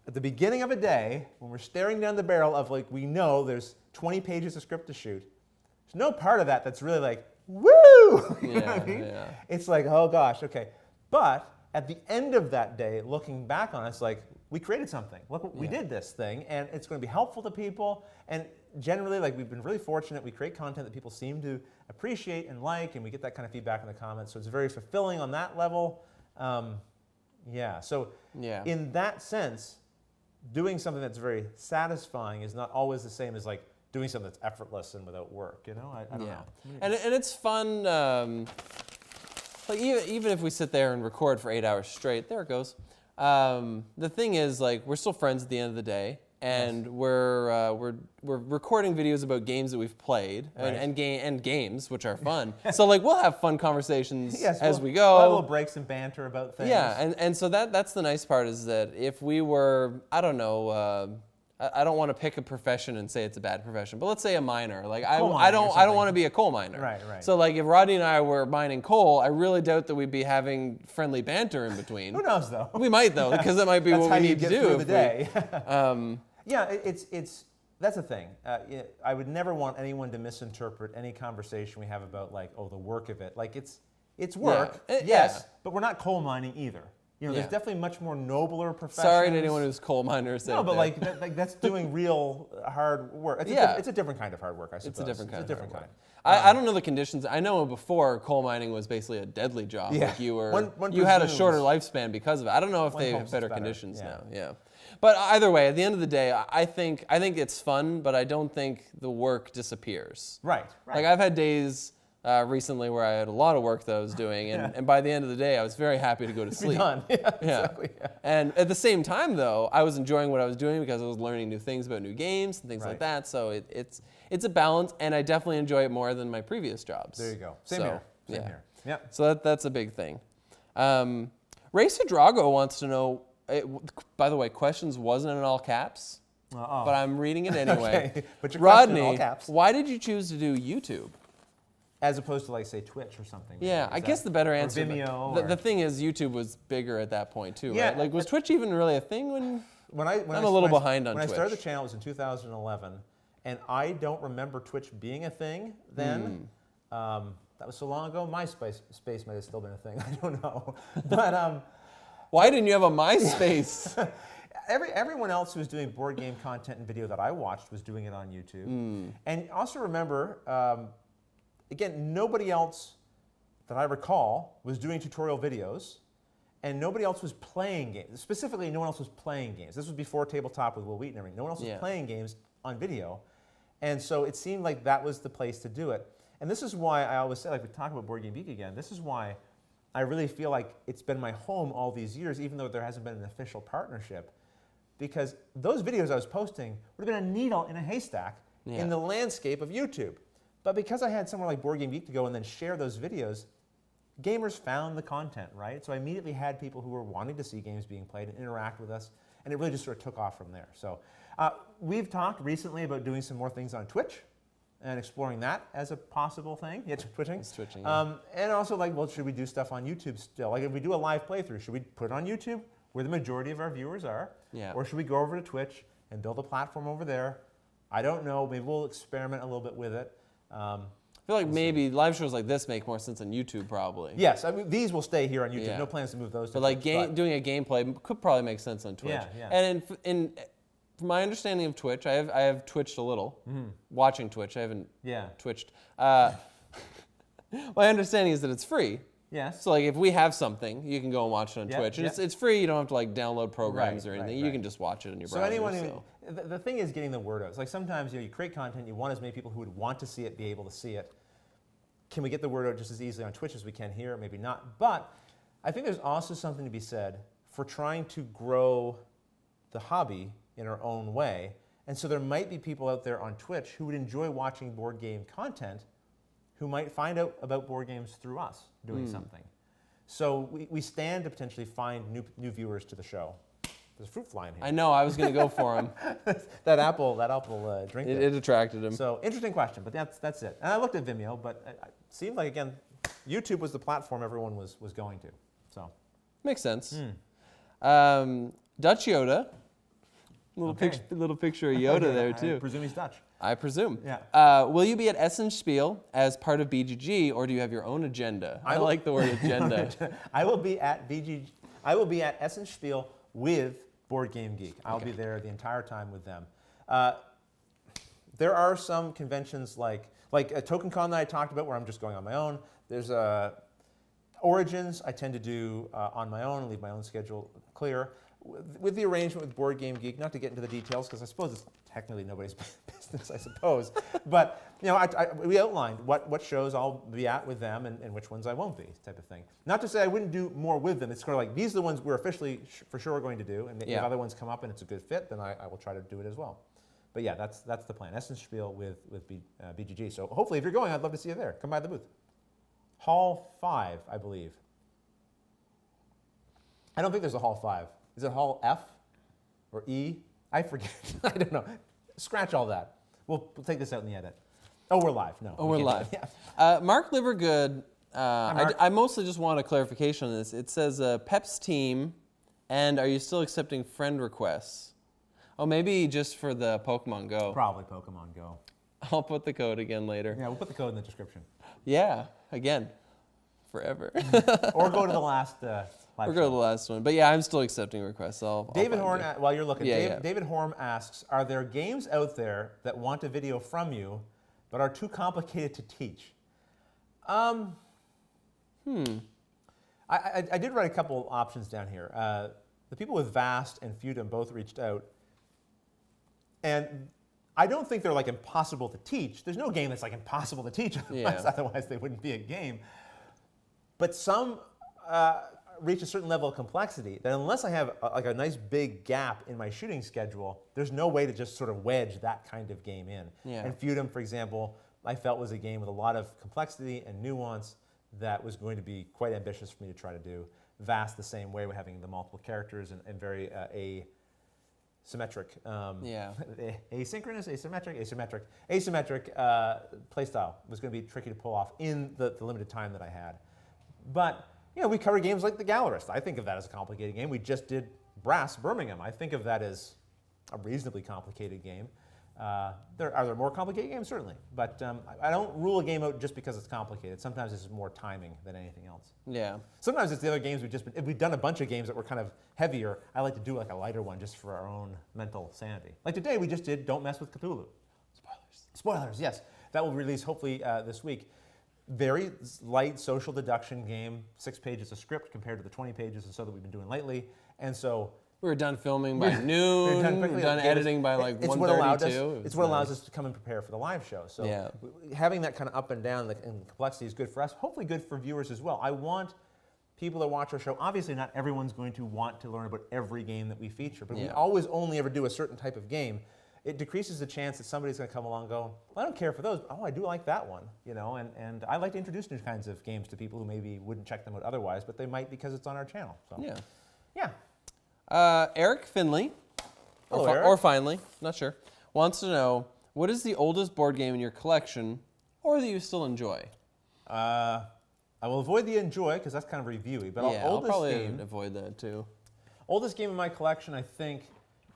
At the beginning of a day, when we're staring down the barrel of like, we know there's 20 pages of script to shoot, there's no part of that that's really like, woo! You know what I mean? Yeah. It's like, oh gosh, okay. But at the end of that day, looking back on it, it's like, we created something. Look, we did this thing, and it's going to be helpful to people. And generally, like we've been really fortunate. We create content that people seem to appreciate and like, and we get that kind of feedback in the comments. So it's very fulfilling on that level. So in that sense, doing something that's very satisfying is not always the same as like doing something that's effortless and without work. You know, I don't know. And it's fun. Like even if we sit there and record for 8 hours straight, there it goes. The thing is, like, we're still friends at the end of the day, and we're recording videos about games that we've played and games which are fun. So like we'll have fun conversations as we go. We'll have little breaks and banter about things. Yeah, and so that's the nice part is that if we were, I don't know. I don't want to pick a profession and say it's a bad profession, but let's say a miner. Like I don't want to be a coal miner. Right. So like if Rodney and I were mining coal, I really doubt that we'd be having friendly banter in between. Who knows though? We might though, because that might be what we need to do. That's how you get through the day. Yeah, it's that's the thing. I would never want anyone to misinterpret any conversation we have about like, oh, the work of it. Like it's work, yes, but we're not coal mining either. You know, there's definitely much more nobler professions. Sorry to anyone who's coal miners. No, but like that's doing real hard work. It's a different kind of hard work, I suppose. It's a different kind. I don't know the conditions. I know before coal mining was basically a deadly job. Yeah. Like you were, One you had a shorter lifespan because of it. I don't know if they have better conditions now. Yeah. But either way, at the end of the day, I think it's fun, but I don't think the work disappears. Right. Like I've had days recently where I had a lot of work that I was doing, and by the end of the day, I was very happy to go to sleep. Done. Yeah, exactly. Yeah. And at the same time, though, I was enjoying what I was doing because I was learning new things about new games and things like that. So it's a balance, and I definitely enjoy it more than my previous jobs. There you go. Same here. Same here. Yeah. So that's a big thing. Race to Drago wants to know. By the way, questions wasn't in all caps, but I'm reading it anyway. Okay. But your Rodney, question in all caps. why did you choose to do YouTube? As opposed to like say Twitch or something. Yeah, I guess the better answer. Vimeo. The thing is, YouTube was bigger at that point too, Yeah, right? Like, was Twitch even really a thing when I'm a little behind on Twitch. When I started the Twitch. channel, it was in 2011, and I don't remember Twitch being a thing then. That was so long ago. MySpace might have still been a thing. I don't know, but Why didn't you have a MySpace? everyone else who was doing board game content and video that I watched was doing it on YouTube. And also remember. Again, nobody else that I recall was doing tutorial videos, and nobody else was playing games. Specifically, no one else was playing games. This was before Tabletop with Will Wheaton and everything. No one else was playing games on video. And so it seemed like that was the place to do it. And this is why I always say, like we talk about BoardGameGeek again, this is why I really feel like it's been my home all these years, even though there hasn't been an official partnership. Because those videos I was posting would have been a needle in a haystack in the landscape of YouTube. But because I had somewhere like BoardGameGeek to go and then share those videos, gamers found the content, right? So I immediately had people who were wanting to see games being played and interact with us, and it really just sort of took off from there. So we've talked recently about doing some more things on Twitch and exploring that as a possible thing. Yeah, twitching. It's twitching. And also like, well, should we do stuff on YouTube still? Like if we do a live playthrough, should we put it on YouTube where the majority of our viewers are? Yeah. Or should we go over to Twitch and build a platform over there? I don't know. Maybe we'll experiment a little bit with it. I feel like maybe live shows like this make more sense on YouTube, probably. Yes, I mean these will stay here on YouTube. No plans to move those. But like doing a gameplay could probably make sense on Twitch. Yeah. And from my understanding of Twitch, I have twitched a little. Watching Twitch, I haven't twitched. My understanding is that it's free. Yes. So like if we have something, you can go and watch it on Twitch. And it's free. You don't have to like download programs or anything. You can just watch it on your browser. So anyone the thing is getting the word out. It's like sometimes you create content, you want as many people who would want to see it be able to see it. Can we get the word out just as easily on Twitch as we can here? Maybe not. But I think there's also something to be said for trying to grow the hobby in our own way. And so there might be people out there on Twitch who would enjoy watching board game content who might find out about board games through us doing something. So we stand to potentially find new viewers to the show. There's a fruit fly in here. I know, I was going to go for him. that apple drink. It attracted him. So interesting question, but that's it. And I looked at Vimeo, but it seemed like, again, YouTube was the platform everyone was going to. So makes sense. Dutch Yoda. Little picture of Yoda there too. I presume he's Dutch. I presume. Yeah. Will you be at Essenspiel as part of BGG, or do you have your own agenda? I like the word agenda. I will be at BGG. I will be at Essenspiel with BoardGameGeek. I'll be there the entire time with them. There are some conventions like a TokenCon that I talked about where I'm just going on my own. There's Origins I tend to do on my own and leave my own schedule clear. With the arrangement with BoardGameGeek, not to get into the details because I suppose it's technically nobody's business, I suppose. But we outlined what shows I'll be at with them and which ones I won't be, type of thing. Not to say I wouldn't do more with them. It's sort of like these are the ones we're officially for sure going to do, and if other ones come up and it's a good fit, then I will try to do it as well. But yeah, that's the plan. Essenspiel with BGG. So hopefully, if you're going, I'd love to see you there. Come by the booth. Hall 5, I believe. I don't think there's a Hall 5. Is it Hall F or E? I forget. I don't know. Scratch all that. We'll take this out in the edit. Oh, we're live. No. Oh, we're live. Yeah. Mark Livergood, Mark. I mostly just want a clarification on this. It says Pep's team, and are you still accepting friend requests? Oh, maybe just for the Pokemon Go. Probably Pokemon Go. I'll put the code again later. Yeah, we'll put the code in the description. Yeah, again, forever. Or go to the last live Or go to the last one. But yeah, I'm still accepting requests. David Horn, while you're looking, Yeah. David Horn asks, are there games out there that want a video from you but are too complicated to teach? I did write a couple options down here. The people with Vast and Feudum both reached out. And I don't think they're like impossible to teach. There's no game that's like impossible to teach, otherwise they wouldn't be a game. But some reach a certain level of complexity that unless I have like a nice big gap in my shooting schedule, there's no way to just sort of wedge that kind of game in. Yeah. And Feudum, for example, I felt was a game with a lot of complexity and nuance that was going to be quite ambitious for me to try to do. Vast the same way, we're having the multiple characters and very asymmetric, asynchronous, asymmetric playstyle was going to be tricky to pull off in the limited time that I had. But we cover games like The Gallerist. I think of that as a complicated game. We just did Brass Birmingham. I think of that as a reasonably complicated game. Are there more complicated games? Certainly. But I don't rule a game out just because it's complicated. Sometimes it's more timing than anything else. Yeah. Sometimes it's the other games if we've done a bunch of games that were kind of heavier, I like to do like a lighter one just for our own mental sanity. Like today we just did Don't Mess with Cthulhu. Spoilers, yes. That will release hopefully this week. Very light social deduction game, 6 pages of script compared to the 20 pages or so that we've been doing lately. And so we were done filming by noon. We were done editing by like 1:32. It's what allows us to come and prepare for the live show. So having that kind of up and down and complexity is good for us. Hopefully good for viewers as well. I want people that watch our show. Obviously, not everyone's going to want to learn about every game that we feature, but we always only ever do a certain type of game. It decreases the chance that somebody's going to come along and go, well, I don't care for those, but I do like that one, and I like to introduce new kinds of games to people who maybe wouldn't check them out otherwise, but they might because it's on our channel. So. Eric Finley, Hello, Eric. or Finley, not sure, wants to know, what is the oldest board game in your collection, or that you still enjoy? I will avoid the enjoy because that's kind of reviewy, but I'll probably avoid that too. Oldest game in my collection, I think,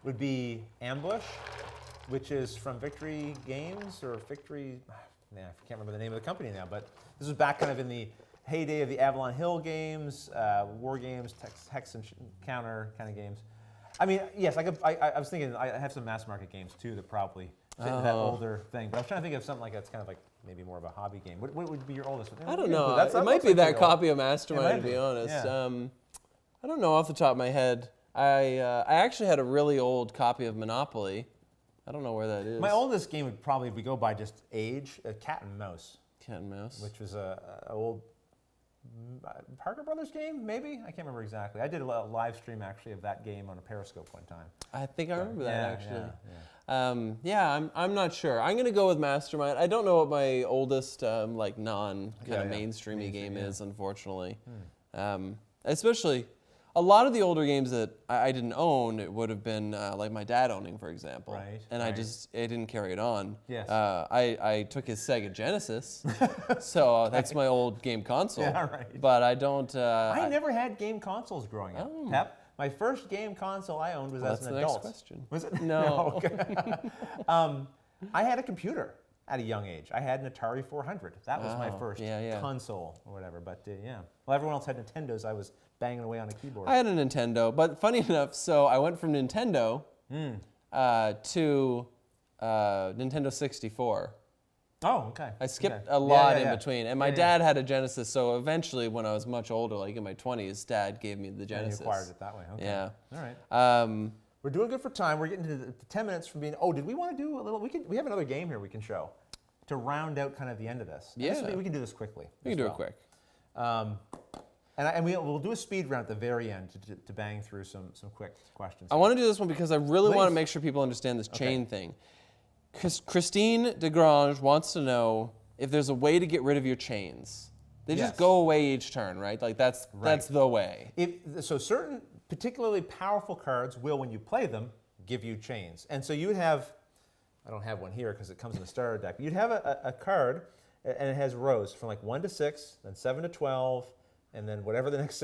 would be Ambush, which is from Victory Games or Victory. I can't remember the name of the company now, but this was back kind of in the heyday of the Avalon Hill games, war games, hex and counter kind of games. I mean, yes, I was thinking I have some mass market games too that probably fit into that older thing, but I was trying to think of something like that's kind of like maybe more of a hobby game. What would be your oldest? I don't know. It might be that copy of Mastermind, to be honest. Yeah. I don't know off the top of my head. I actually had a really old copy of Monopoly. I don't know where that is. My oldest game would probably, if we go by just age, Cat and Mouse. Cat and Mouse. Which was an old Parker Brothers game, maybe? I can't remember exactly. I did a live stream, actually, of that game on a Periscope one time. I think I remember that, actually. I'm not sure. I'm going to go with Mastermind. I don't know what my oldest, mainstreamy game is, unfortunately. Especially... a lot of the older games that I didn't own, it would have been like my dad owning, for example. Right. And I didn't carry it on. Yes. I took his Sega Genesis, so that's my old game console. Yeah, right. But I don't. I never had game consoles growing up. Pep, my first game console I owned was as an adult. That's the next question. Was it? No. Okay. I had a computer at a young age. I had an Atari 400. That was my first console or whatever. But well, everyone else had Nintendos. I was banging away on a keyboard. I had a Nintendo, but funny enough, so I went from Nintendo to Nintendo 64. Oh, okay. I skipped a lot in between. And my dad had a Genesis, so eventually when I was much older, like in my 20s, Dad gave me the Genesis. And you acquired it that way. Okay. Yeah. All right. We're doing good for time. We're getting to 10 minutes from being, did we want to do a little, we have another game here we can show to round out kind of the end of this. Yeah. We can do this quickly. We can do it quick. And we'll do a speed round at the very end to bang through some quick questions. I want to do this one because I really want to make sure people understand this chain thing. Christine DeGrange wants to know if there's a way to get rid of your chains. They just go away each turn, right? Like that's the way. So certain particularly powerful cards will, when you play them, give you chains. And so you would have, I don't have one here because it comes in the starter deck, but you'd have a card and it has rows from like 1 to 6, then 7 to 12, and then whatever the next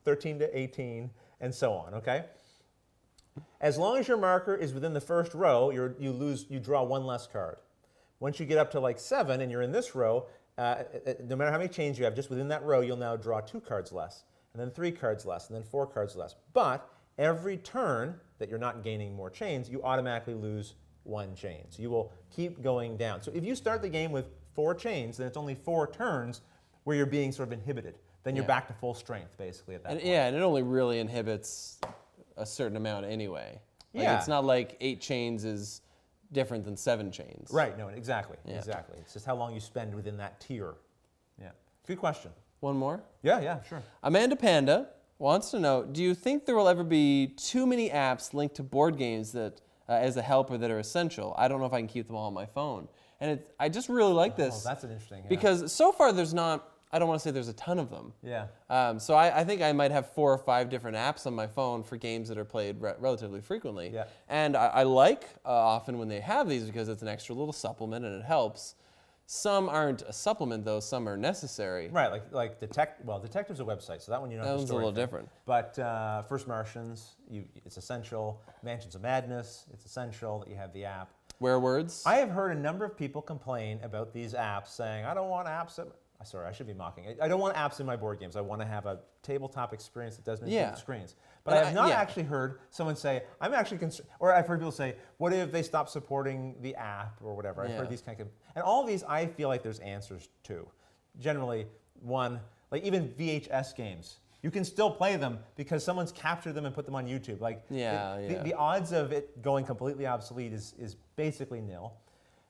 13 to 18, and so on, okay? As long as your marker is within the first row, you draw one less card. Once you get up to like 7 and you're in this row, no matter how many chains you have, just within that row, you'll now draw 2 cards less, and then 3 cards less, and then 4 cards less. But every turn that you're not gaining more chains, you automatically lose 1 chain. So you will keep going down. So if you start the game with 4 chains, then it's only 4 turns where you're being sort of inhibited. Then you're back to full strength, basically, at that point. Yeah, and it only really inhibits a certain amount anyway. Like, it's not like 8 chains is different than 7 chains. Right, no, exactly, exactly. It's just how long you spend within that tier. Yeah, good question. One more? Yeah, sure. Amanda Panda wants to know, do you think there will ever be too many apps linked to board games that, as a helper that are essential? I don't know if I can keep them all on my phone. And I just really like this. Oh, that's an interesting. Because so far there's not, I don't want to say there's a ton of them. Yeah. So I think I might have 4 or 5 different apps on my phone for games that are played relatively frequently. Yeah. And I like often when they have these because it's an extra little supplement and it helps. Some aren't a supplement though, some are necessary. Right, like Detective's a website, so that one you don't have to That one's a little different. But First Martians, it's essential. Mansions of Madness, it's essential that you have the app. Where words? I have heard a number of people complain about these apps, saying, I don't want apps that... Sorry, I should be mocking. I don't want apps in my board games. I want to have a tabletop experience that doesn't include screens. But I have not actually heard someone say, I'm actually concerned, or I've heard people say, what if they stop supporting the app or whatever? I've heard these kind of, and all of these I feel like there's answers to. Generally, one, like even VHS games, you can still play them because someone's captured them and put them on YouTube. Like the odds of it going completely obsolete is basically nil.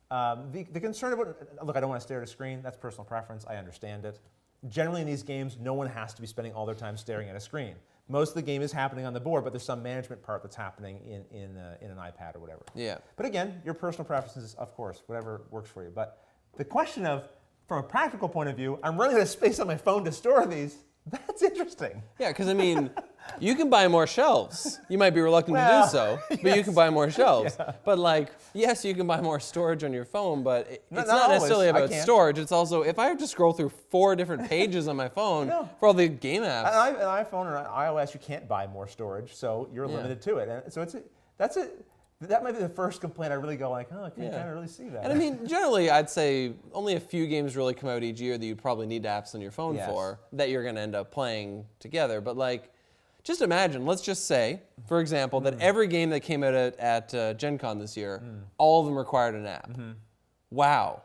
The concern about, look, I don't want to stare at a screen. That's personal preference. I understand it. Generally in these games, no one has to be spending all their time staring at a screen. Most of the game is happening on the board, but there's some management part that's happening in an iPad or whatever. Yeah. But again, your personal preferences, of course, whatever works for you. But the question of, from a practical point of view, I'm running out of space on my phone to store these. That's interesting. Yeah, because I mean, you can buy more shelves. You might be reluctant to do so, but you can buy more shelves. But like, yes, you can buy more storage on your phone, but it's not necessarily about storage. It's also, if I have to scroll through 4 different pages on my phone for all the game apps. An iPhone or iOS, you can't buy more storage, so you're limited to it. And so that might be the first complaint I really go like, oh, I can't kind of really see that. And I mean, generally, I'd say only a few games really come out each year that you probably need apps on your phone for that you're going to end up playing together. But like, just imagine, let's just say, for example, that every game that came out at Gen Con this year, all of them required an app. Wow.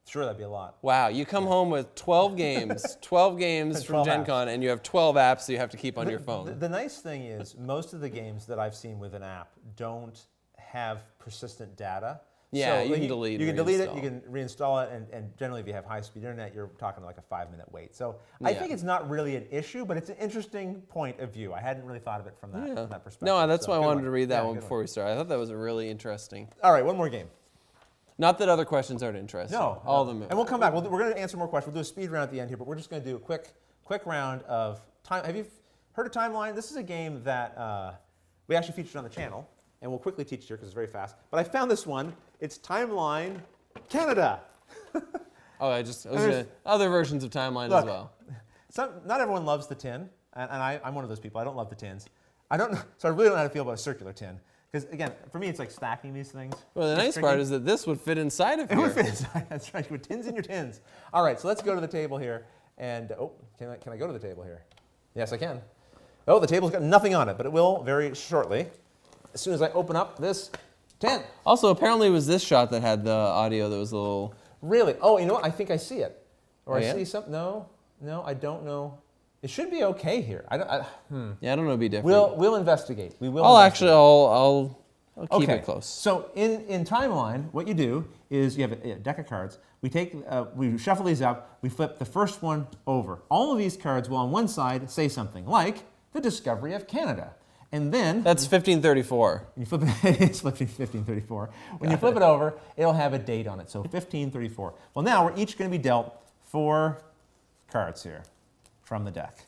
Sure, that'd be a lot. Wow, you come home with 12 games, 12 games from Gen Con, and you have 12 apps that you have to keep on your phone. The nice thing is, most of the games that I've seen with an app don't have persistent data. Yeah, so you can delete it. You can delete it, you can reinstall it, and generally if you have high-speed internet, you're talking like a 5-minute wait. So I think it's not really an issue, but it's an interesting point of view. I hadn't really thought of it from that perspective. No, that's why I wanted to read that one before we started. I thought that was a really interesting. All right, one more game. Not that other questions aren't interesting. No. All of them. And we'll come back. We're going to answer more questions. We'll do a speed round at the end here, but we're just going to do a quick round of time. Have you heard of Timeline? This is a game that we actually featured on the channel, and we'll quickly teach it here because it's very fast. But I found this one. It's Timeline Canada. Other versions of Timeline as well. Not everyone loves the tin, and I'm one of those people. I don't love the tins. I don't know, so I really don't know how to feel about a circular tin. Because again, for me, it's like stacking these things. Well, the nice part is that this would fit inside of here. It would fit inside. That's right. You put tins in your tins. All right, so let's go to the table here. And can I go to the table here? Yes, I can. Oh, the table's got nothing on it, but it will very shortly. As soon as I open up this tin. Also, apparently, it was this shot that had the audio that was a little. Really? Oh, you know what? I think I see it. Or I see something. No, I don't know. It should be okay here. Yeah, I don't know. It'd be different. We'll investigate. We will. I'll keep it close. So in Timeline, what you do is you have a deck of cards. We shuffle these up. We flip the first one over. All of these cards will on one side say something like the discovery of Canada, and then that's 1534. You flip it. It's 1534. When you flip it over, it'll have a date on it. So 1534. Well, now we're each going to be dealt 4 cards here from the deck,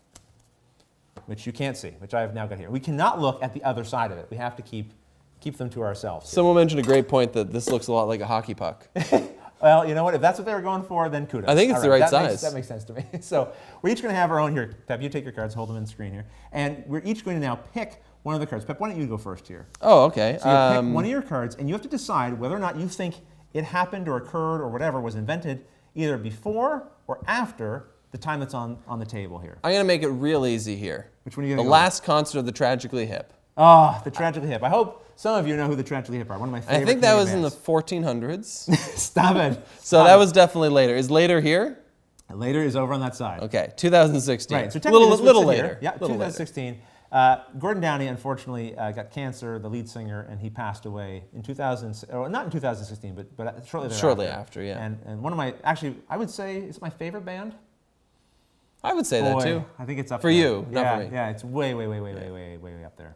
which you can't see, which I have now got here. We cannot look at the other side of it. We have to keep them to ourselves. Someone mentioned a great point that this looks a lot like a hockey puck. Well, you know what? If that's what they were going for, then kudos. I think it's the right size. That makes sense to me. So we're each going to have our own here. Tab, you take your cards, hold them in the screen here. And we're each going to now pick one of the cards. Pep, why don't you go first here? Oh, okay. So you pick one of your cards, and you have to decide whether or not you think it happened or occurred or whatever was invented either before or after the time that's on the table here. I'm going to make it real easy here. Which one are you The going to go last concert of the Tragically Hip. Oh, the Tragically Hip. I hope some of you know who the Tragically Hip are. One of my favorite I think that was Canadian in the bands. 1400s. Stop it. So that was definitely later. Is later here? Later is over on that side. Okay, 2016. Right, so technically little this would sit later. here. Yeah, little 2016. Gordon Downey, unfortunately, got cancer, the lead singer, and he passed away in 2000, or not in 2016, but shortly thereafter. Shortly after, yeah. And one of my, actually, I would say, is it my favorite band? I would say that too. I think it's up for there. you, yeah, not for me. Yeah, it's way up there.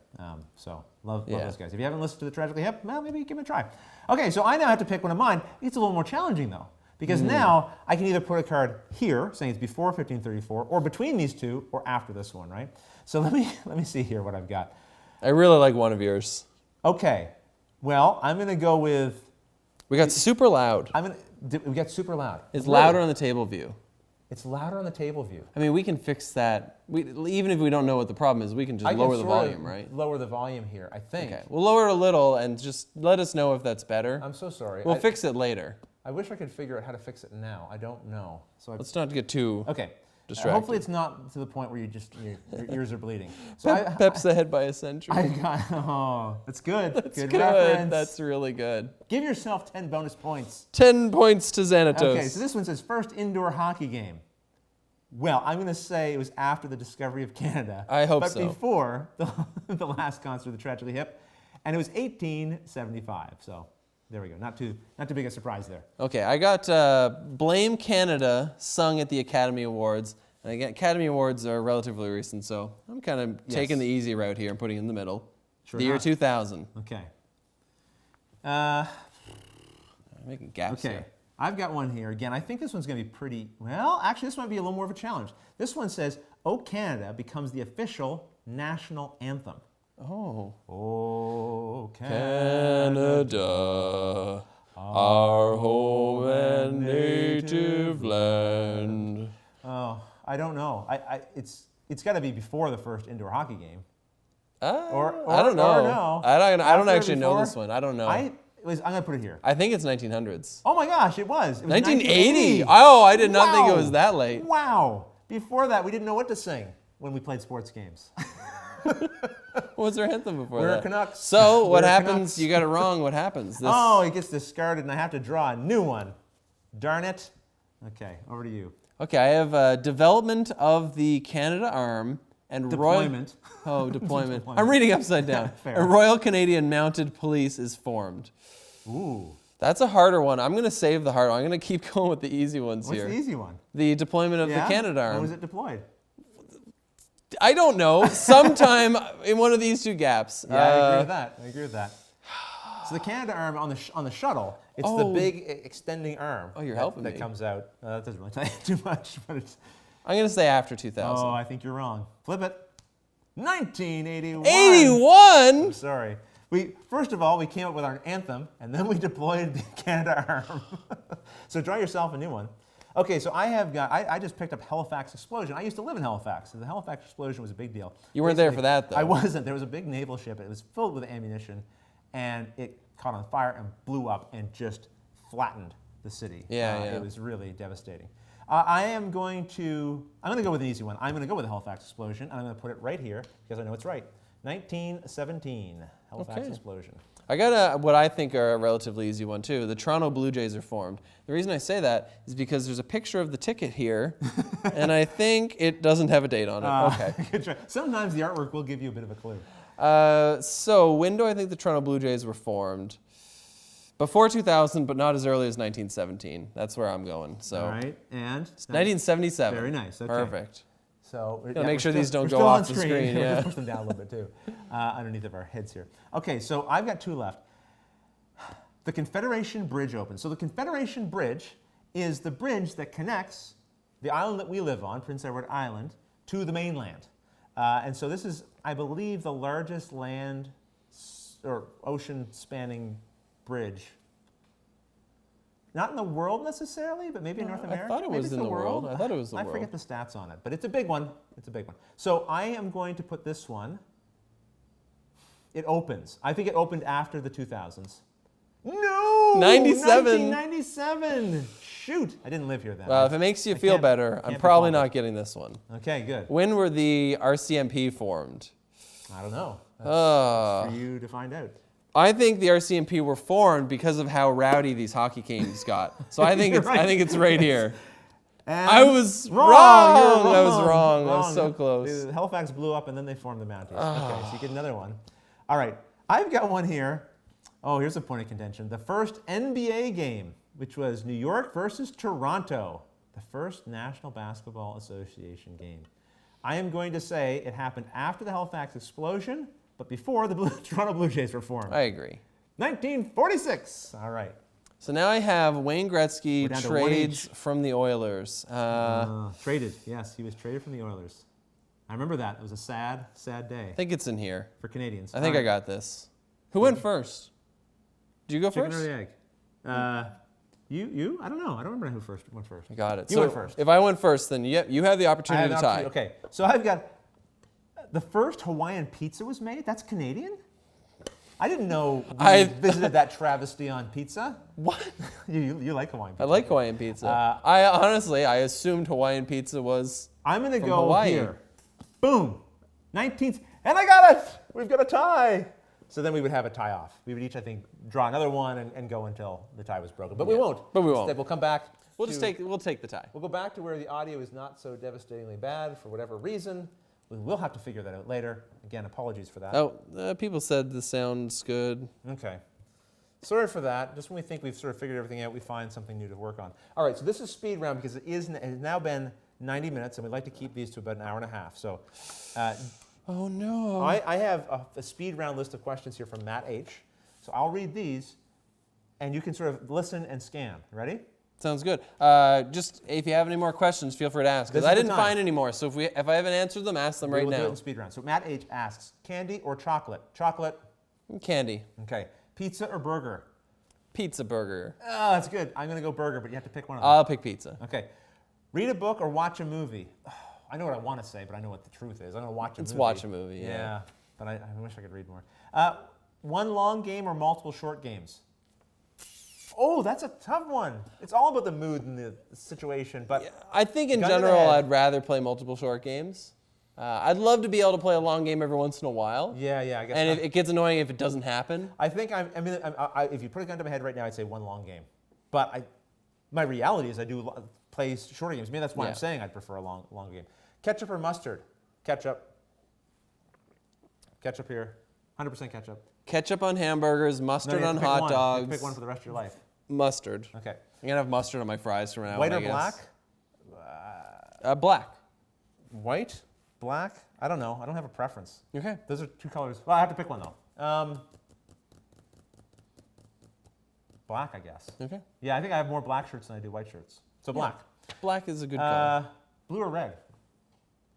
So love those guys. If you haven't listened to the Tragically Hip, well, maybe give it a try. Okay, so I now have to pick one of mine. It's a little more challenging though, because now I can either put a card here, saying it's before 1534, or between these two, or after this one, right? So let me see here what I've got. I really like one of yours. Okay, well, I'm going to go with. We got super loud. We got super loud. It's louder on the table view. It's louder on the table view. I mean, we can fix that. Even if we don't know what the problem is, we can just lower the volume, right? Lower the volume here, I think. Okay, we'll lower it a little and just let us know if that's better. I'm so sorry. We'll fix it later. I wish I could figure out how to fix it now. I don't know. So let's not get too distracted. Hopefully it's not to the point where your ears are bleeding. So Pep's ahead by a century. That's good. That's good. Reference. That's really good. Give yourself 10 bonus points. 10 points to Xanatos. Okay, so this one says first indoor hockey game. Well, I'm going to say it was after the discovery of Canada. I hope so. But before the last concert of the Tragically Hip, and it was 1875. So there we go. Not too big a surprise there. Okay, I got Blame Canada sung at the Academy Awards. And again, Academy Awards are relatively recent, so I'm kind of taking the easy route here and putting it in the middle. Sure the year 2000. Okay. I'm making gaps here. I've got one here. Again, I think this one's going to be pretty, well, actually this might be a little more of a challenge. This one says, "O Canada" becomes the official national anthem. Oh. Oh, Canada, our home and native land. Oh, I don't know. It's got to be before the first indoor hockey game. I don't know. Or no. I don't actually know this one. I don't know. I'm going to put it here. I think it's 1900s. Oh my gosh, it was. It was 1980. Oh, I did not think it was that late. Wow. Before that, we didn't know what to sing when we played sports games. What was our anthem before We're that? Canucks. So what happens? Canucks. You got it wrong. What happens? Oh, it gets discarded, and I have to draw a new one. Darn it. Okay, over to you. Okay, I have development of the Canada Arm and Deployment. Deployment. I'm reading upside down. A Royal Canadian Mounted Police is formed. Ooh. That's a harder one. I'm going to save the hard one. I'm going to keep going with the easy ones here. What's the easy one? The deployment of the Canada Arm. When was it deployed? I don't know. Sometime in one of these two gaps. Yeah, I agree with that. So the Canada Arm on the shuttle, it's the big extending arm. Oh, you're helping me. That comes out. That doesn't really tell you too much, but it's. I'm going to say after 2000. Oh, I think you're wrong. Flip it. 1981. 81? I'm sorry. First of all, we came up with our anthem, and then we deployed the Canada Arm. So draw yourself a new one. Okay, so I just picked up Halifax explosion. I used to live in Halifax, so the Halifax explosion was a big deal. You weren't there for that, though. I wasn't. There was a big naval ship. It was filled with ammunition, and it caught on fire and blew up and just flattened the city. It was really devastating. I'm going to go with an easy one. I'm going to go with the Halifax explosion, and I'm going to put it right here because I know it's right. 1917, Halifax explosion. I got what I think are a relatively easy one, too. The Toronto Blue Jays are formed. The reason I say that is because there's a picture of the ticket here, and I think it doesn't have a date on it. Okay. Good try. Sometimes the artwork will give you a bit of a clue. So when do I think the Toronto Blue Jays were formed? Before 2000, but not as early as 1917. That's where I'm going. So. All right, and? 1977. Very nice, okay. Perfect. So make sure these don't go off the screen. Yeah. Just push them down a little bit too, underneath of our heads here. Okay, so I've got two left. The Confederation Bridge opens. So the Confederation Bridge is the bridge that connects the island that we live on, Prince Edward Island, to the mainland. And so this is, I believe, the largest land or ocean-spanning bridge. Not in the world necessarily, but maybe in North America. I thought it was in the world. I thought it was the world. I forget the stats on it, but it's a big one. It's a big one. So I am going to put this one it opens. I think it opened after the 2000s. No! 97. 1997. Shoot, I didn't live here then. Well, if it makes you feel better, I'm can't be probably faulted. not getting this one. Okay, good. When were the RCMP formed? I don't know. That's for you to find out. I think the RCMP were formed because of how rowdy these hockey games got. So I think You're I think it's right here. And I was wrong. You're I was wrong. I was so close. The Halifax blew up and then they formed the Mounties. Okay, so you get another one. All right, I've got one here. Oh, here's a point of contention. The first NBA game, which was New York versus Toronto, the first National Basketball Association game. I am going to say it happened after the Halifax explosion, but before the Toronto Blue Jays were formed. I agree. 1946. All right. So now I have Wayne Gretzky down to trades from the Oilers. Traded. Yes, he was traded from the Oilers. I remember that. It was a sad, sad day I think it's in here. for Canadians. I think I got this. Who went first? Did you go Chicken first? or the egg? You? I don't know. I don't remember who went first. I got it. You so went first. If I went first, then you have the opportunity to tie. Okay, so I've got the first Hawaiian pizza was made. That's Canadian? I didn't know we visited that travesty on pizza. What? You like Hawaiian pizza? I like Hawaiian pizza. I assumed Hawaiian pizza was. I'm going to from go Hawaii. here. Boom. 19th. And I got it. We've got a tie. So then we would have a tie off. We would each, I think, draw another one and go until the tie was broken. But we won't. But we won't. Instead, we'll come back. We'll take the tie. We'll go back to where the audio is not so devastatingly bad for whatever reason. We will have to figure that out later. Again, apologies for that. Oh, people said the sound's good. Okay. Sorry for that. Just when we think we've sort of figured everything out, we find something new to work on. All right, so this is speed round because it has now been 90 minutes, and we'd like to keep these to about an hour and a half. So Oh no. I have a speed round list of questions here from Matt H. So I'll read these, and you can sort of listen and scan. Ready? Sounds good. Just if you have any more questions, feel free to ask. Because This I is the didn't time. find any more. So if I haven't answered them, ask them right We'll do it now. in speed round. So Matt H asks, candy or chocolate? Chocolate. Candy. Okay. Pizza or burger? Pizza burger. Oh, that's good. I'm going to go burger, but you have to pick one of them. I'll pick pizza. Okay. Read a book or watch a movie? Oh, I know what I want to say, but I know what the truth is. I'm going to watch a movie. Let's watch a movie, yeah. Yeah, but I wish I could read more. One long game or multiple short games? Oh, that's a tough one. It's all about the mood and the situation, but I think in gun to the general, head. I'd rather play multiple short games. I'd love to be able to play a long game every once in a while. yeah, I guess. And it gets annoying if it doesn't happen. I think if you put a gun to my head right now, I'd say one long game. But my reality is I do play shorter games. Maybe that's why Yeah. I'm saying I'd prefer a long game. Ketchup or mustard? Ketchup. Ketchup here. 100% ketchup. Ketchup on hamburgers, No, mustard you have on to pick hot one. You have to dogs. pick one for the rest of your life. Mustard. Okay. I'm going to have mustard on my fries from now on, White I or guess. black? Black. White? Black? I don't know. I don't have a preference. Okay. Those are two colors. Well, I have to pick one though. Black, I guess. Okay. Yeah, I think I have more black shirts than I do white shirts. So black. Black is a good color. Blue or red?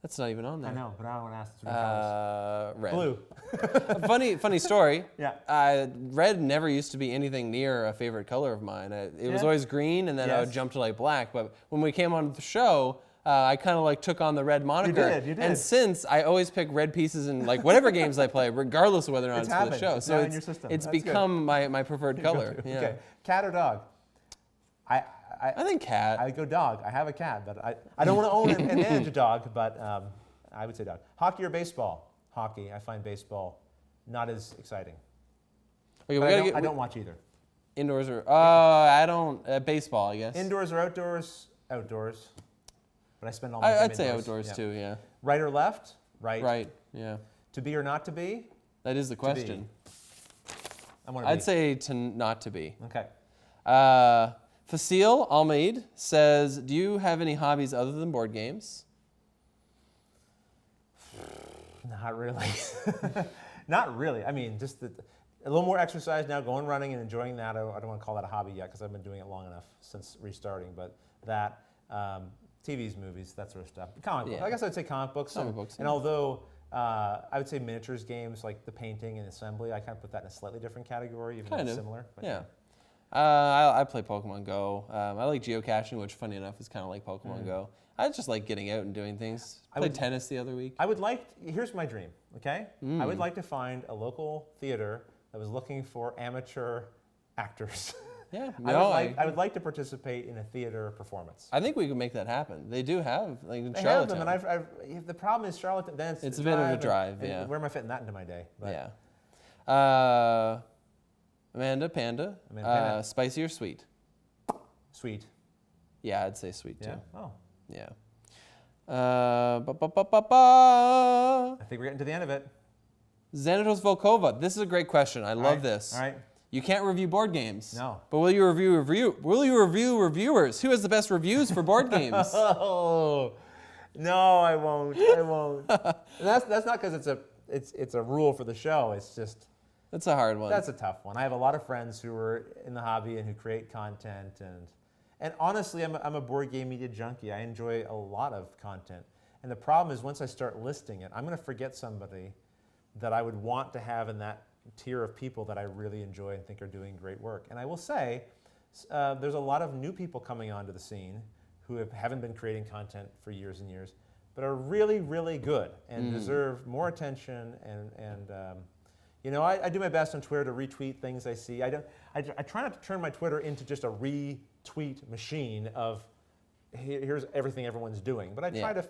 That's not even on there. I know, but I don't want to ask the colors. Red. Blue. Funny story. Yeah. Red never used to be anything near a favorite color of mine. It was Yeah. always green, and then I would Yes. jump to like black. But when we came on the show, I kind of like took on the red moniker. You did. And since I always pick red pieces in like whatever games I play, regardless of whether or not It's it's for the happened. show. It's So now in your system. it's That's good. become my preferred color. Yeah. Okay. Cat or dog? I think cat. I go dog. I have a cat, but I don't want to own and manage a dog, but I would say dog. Hockey or baseball? Hockey. I find baseball not as exciting. Okay, But we gotta I don't watch either. indoors or I don't baseball, I guess. Indoors or outdoors? Outdoors. But I spend all my time I'd say indoors. outdoors Yeah. too. Yeah. Right or left? Right. Right. Yeah. To be or not to be? That is the question. I want to be. I'd say not to be. Okay. Facile Almeid says, do you have any hobbies other than board games? Not really. Not really. I mean, just a little more exercise now, going running and enjoying that. I don't want to call that a hobby yet because I've been doing it long enough since restarting. But that, TVs, movies, that sort of stuff. Comic books. Yeah. I guess I'd say comic books. Comic books, And yeah. although I would say miniatures games like the painting and assembly, I kind of put that in a slightly different category, even though Kind it's of. similar. But Yeah. I play Pokemon Go. I like geocaching, which funny enough is kind of like Pokemon Go. I just like getting out and doing things. I played tennis the other week. Here's my dream, okay? I would like to find a local theater that was looking for amateur actors. Yeah, I would like to participate in a theater performance. I think we can make that happen. They do have, like in They Charlottetown. have them, and the problem is Charlottetown. Then it's a bit of a drive, and yeah. Where am I fitting that into my day? But Yeah. Amanda Panda. Panda. Spicy or sweet? Sweet. Yeah, I'd say sweet too. Yeah. Oh. Yeah. I think we're getting to the end of it. Xanatos Volkova. This is a great question. I love this. All right. You can't review board games. No. But will you review reviewers? Who has the best reviews for board games? Oh. No, I won't. I won't. And that's not because it's a rule for the show. It's just That's a hard one. that's a tough one. I have a lot of friends who are in the hobby and who create content and honestly, I'm a board game media junkie. I enjoy a lot of content. And the problem is once I start listing it, I'm going to forget somebody that I would want to have in that tier of people that I really enjoy and think are doing great work. And I will say, there's a lot of new people coming onto the scene who haven't been creating content for years and years, but are really, really good and deserve more attention. And I do my best on Twitter to retweet things I see. I try not to turn my Twitter into just a retweet machine of here's everything everyone's doing, but I try to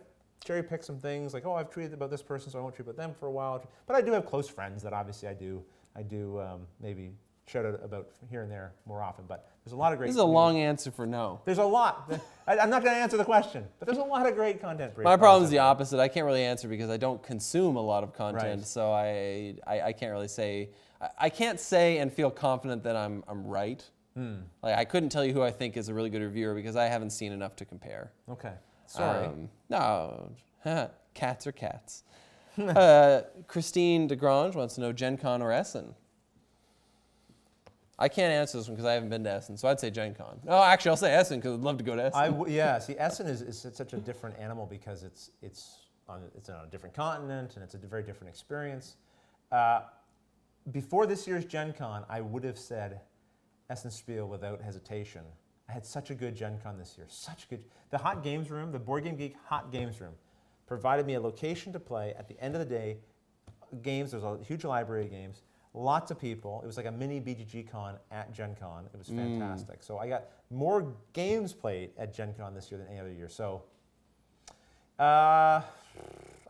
cherry pick some things like, oh, I've tweeted about this person, so I won't tweet about them for a while. But I do have close friends that obviously I do maybe shout out about here and there more often. But there's a lot of great. This is a long answer for no. There's a lot. I'm not going to answer the question, but there's a lot of great content. My problem is the opposite. I can't really answer because I don't consume a lot of content, Right. so I can't really say. I can't say and feel confident that I'm right. Like I couldn't tell you who I think is a really good reviewer because I haven't seen enough to compare. Okay. Sorry. No, cats are cats. Christine DeGrange wants to know Gen Con or Essen. I can't answer this one because I haven't been to Essen, so I'd say Gen Con. Oh, actually, I'll say Essen because I'd love to go to Essen. See, Essen is such a different animal because it's on a different continent and it's a very different experience. Before this year's Gen Con, I would have said Essen Spiel without hesitation. I had such a good Gen Con this year, such good. The Hot Games Room, the BoardGameGeek Hot Games Room, provided me a location to play. At the end of the day, games, there's a huge library of games, lots of people. It was like a mini BGG Con at Gen Con. It was fantastic. So I got more games played at Gen Con this year than any other year. So I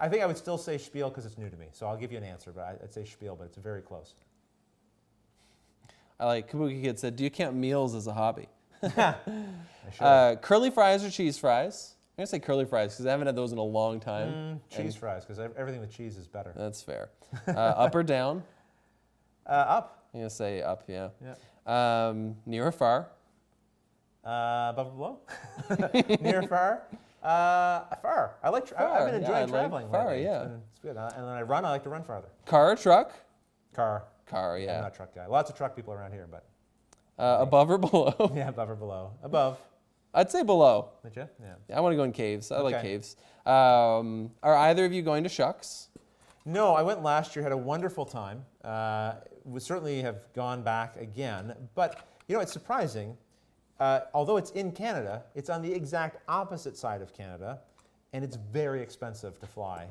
think I would still say Spiel because it's new to me. So I'll give you an answer, but I'd say Spiel, but it's very close. I like Kabuki Kid said, do you count meals as a hobby? Sure. Curly fries or cheese fries? I'm going to say curly fries because I haven't had those in a long time. Cheese fries, because everything with cheese is better. That's fair. Up or down? Up. I'm going to say up, yeah. Near or far? Above or below? Near or far? Far. I've been enjoying traveling. Far, lately. yeah. It's good. And when I run, I like to run farther. Car or truck? Car. Car, yeah. I'm not a truck guy. Lots of truck people around here, but. Above or below? Yeah, above or below. Above. I'd say below. Did you? Yeah. I want to go in caves. I like Okay. caves. Are either of you going to Shucks? No, I went last year, had a wonderful time. Would certainly have gone back again. But, it's surprising. Although it's in Canada, it's on the exact opposite side of Canada, and it's very expensive to fly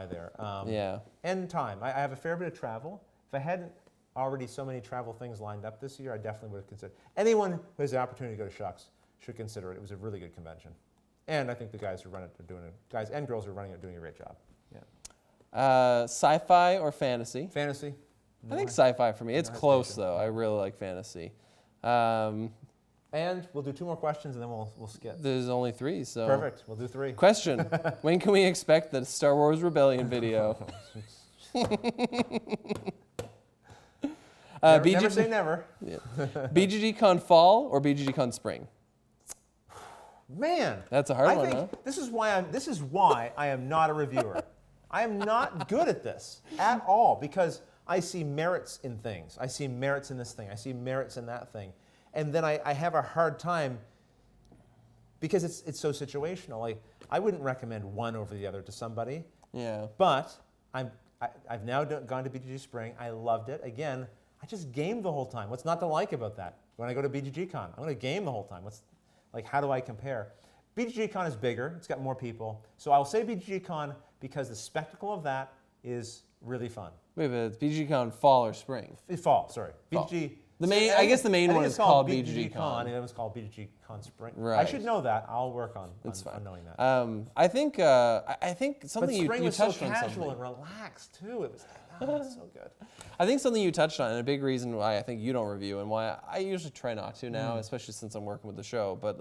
there. Yeah. And time. I have a fair bit of travel. If I hadn't already so many travel things lined up this year, I definitely would have considered. Anyone who has the opportunity to go to Shucks should consider it. It was a really good convention. And I think the guys who run it are doing it. Guys and girls who are running it are doing a great job. Yeah. Sci-fi or fantasy? Fantasy. I think sci-fi for me. It's close hesitation. though. I really like fantasy. And we'll do 2 more questions and then we'll skip. There's only 3, so. Perfect. We'll do 3. Question: when can we expect the Star Wars Rebellion video? Never say never. Yeah. BGG Con fall or BGG Con spring? Man, That's a hard I one, think huh? this is why I am not a reviewer. I am not good at this at all because I see merits in things. I see merits in this thing. I see merits in that thing, and then I have a hard time because it's so situational. Like I wouldn't recommend one over the other to somebody. Yeah. But I've now gone to BGG Spring. I loved it. Again, I just gamed the whole time. What's not to like about that? When I go to BGG Con, I'm going to game the whole time. How do I compare? BGGCon is bigger. It's got more people. So I'll say BGGCon because the spectacle of that is really fun. Wait, but it's BGGCon fall or spring? Fall, sorry. Fall. BGG. I guess the main one is called BGGCon. BGGCon. And it was called BGGCon Spring. Right. I should know that. I'll work on knowing that. I think something but spring you was so touched on casual something. and relaxed too. It was so good. I think something you touched on, and a big reason why I think you don't review, and why I usually try not to now, especially since I'm working with the show. But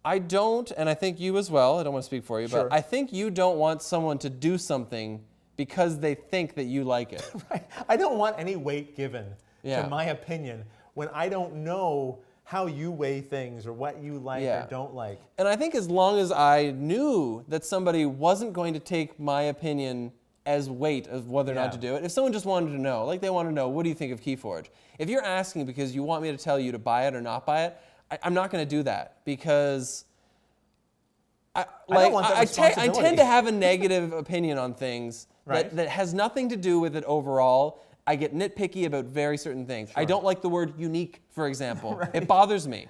I don't, and I think you as well. I don't want to speak for you, Sure. but I think you don't want someone to do something because they think that you like it. Right. I don't want any weight given Yeah. to my opinion when I don't know how you weigh things or what you like Yeah. or don't like. And I think as long as I knew that somebody wasn't going to take my opinion as weight of whether or not to do it, if someone just wanted to know, like they want to know, what do you think of KeyForge? If you're asking because you want me to tell you to buy it or not buy it, I'm not going to do that because I tend to have a negative opinion on things that has nothing to do with it overall. I get nitpicky about very certain things. I don't like the word unique, for example. It bothers me.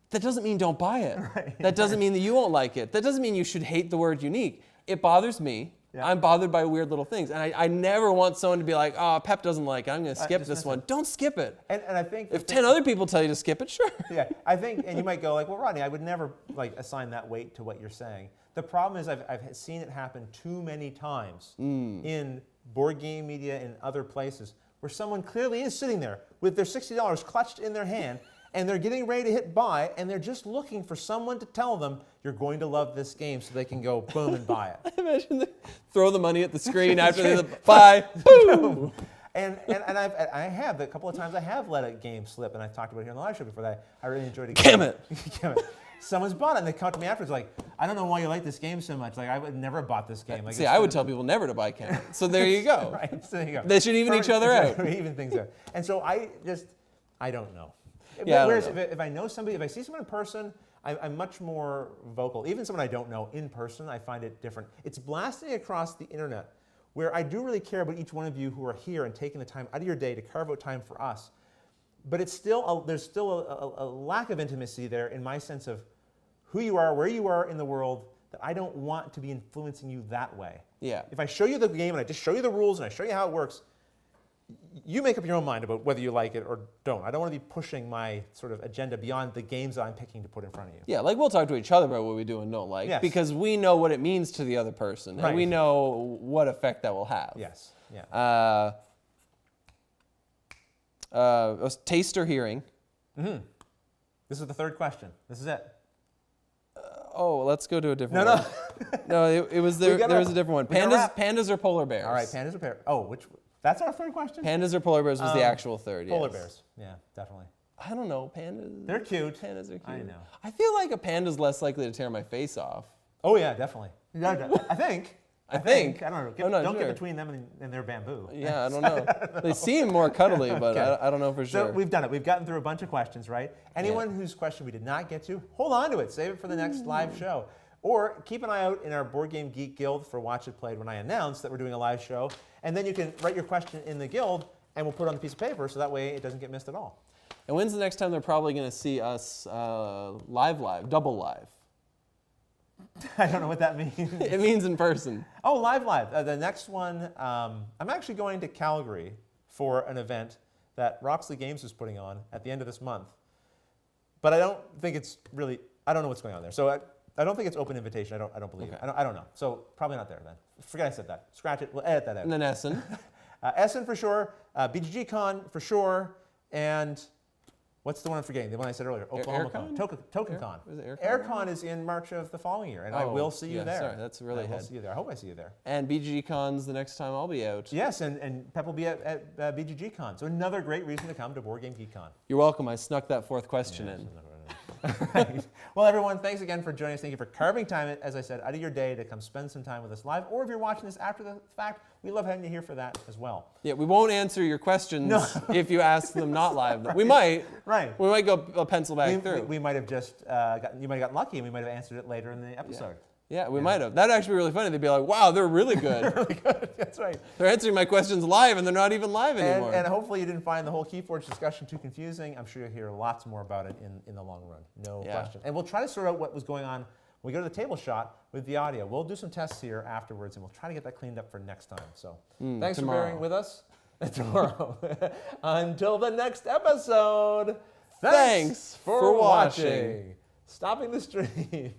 That doesn't mean don't buy it. That doesn't mean that you won't like it. That doesn't mean you should hate the word unique. It bothers me. Yeah. I'm bothered by weird little things. And I never want someone to be like, oh, Pep doesn't like it. I'm going to skip this one. Don't skip it. And I think if 10 other people tell you to skip it, sure. Yeah, I think, and you might go like, well, Rodney, I would never like assign that weight to what you're saying. The problem is I've seen it happen too many times in board game media and other places where someone clearly is sitting there with their $60 clutched in their hand and they're getting ready to hit buy and they're just looking for someone to tell them you're going to love this game so they can go boom and buy it. Imagine throw the money at the screen after they buy, boom! And I have, a couple of times I have let a game slip, and I've talked about it here on the live show before that. I really enjoyed it. Damn it. Damn it. Someone's bought it, and they come to me afterwards like, I don't know why you like this game so much. Like, I would never bought this game. Like, see, I would tell people never to buy Cameron. So there you go. Right, so there you go. They should even each other out. Even things out. And so I don't know. Yeah, Whereas I don't know. if I know somebody, if I see someone in person, I'm much more vocal. Even someone I don't know in person, I find it different. It's blasting across the internet where I do really care about each one of you who are here and taking the time out of your day to carve out time for us. But it's still there's still a lack of intimacy there in my sense of who you are, where you are in the world, that I don't want to be influencing you that way. Yeah. If I show you the game and I just show you the rules and I show you how it works, you make up your own mind about whether you like it or don't. I don't want to be pushing my sort of agenda beyond the games that I'm picking to put in front of you. Yeah, like we'll talk to each other about what we do and don't like because we know what it means to the other person and we know what effect that will have. Yes. Yeah. Taste or hearing? Mm-hmm. This is the third question. This is it. Let's go to a different one. No, it was there was a different one. Pandas or polar bears? All right, pandas or bears. Oh, that's our third question? Pandas or polar bears was the actual third, Polar bears, yeah, definitely. I don't know, pandas. They're cute. Pandas are cute. I know. I feel like a panda's less likely to tear my face off. Oh yeah, definitely. I think. I don't know. Don't get between them and their bamboo. Yeah, I don't know. They seem more cuddly, but I don't know for sure. So we've done it. We've gotten through a bunch of questions, right? Anyone whose question we did not get to, hold on to it. Save it for the next live show. Or keep an eye out in our Board Game Geek Guild for Watch It Played when I announce that we're doing a live show. And then you can write your question in the guild, and we'll put it on a piece of paper, so that way it doesn't get missed at all. And when's the next time they're probably going to see us live, double live? I don't know what that means. It means in person. Oh, live. The next one, I'm actually going to Calgary for an event that Roxley Games is putting on at the end of this month. But I don't think it's really, I don't know what's going on there. So I don't think it's open invitation. I don't believe it. I don't know. So probably not there then. Forget I said that. Scratch it. We'll edit that out. And then Essen. Essen for sure. BGGCon for sure. And what's the one I'm forgetting? The one I said earlier. Oklahoma Con. TokenCon. AirCon is in March of the following year. And I will see you there. Sorry, that's really ahead. I will see you there. I hope I see you there. And BGGCon's the next time I'll be out. Yes, and Pep will be at BGGCon. So another great reason to come to BoardGameGeekCon. You're welcome. I snuck that fourth question in. Right. Well, everyone, thanks again for joining us. Thank you for carving time, as I said, out of your day to come spend some time with us live. Or if you're watching this after the fact, we love having you here for that as well. Yeah, we won't answer your questions if you ask them not live. Right. We might. Right. We might go a pencil back through. We might have just you might have gotten lucky and we might have answered it later in the episode. Yeah, we might have. That'd actually be really funny. They'd be like, wow, they're really good. Really good. That's right. They're answering my questions live, and they're not even live anymore. And hopefully you didn't find the whole KeyForge discussion too confusing. I'm sure you'll hear lots more about it in the long run. No question. And we'll try to sort out what was going on when we go to the table shot with the audio. We'll do some tests here afterwards, and we'll try to get that cleaned up for next time. So thanks for bearing with us. Tomorrow. Until the next episode, thanks for watching. Stopping the stream.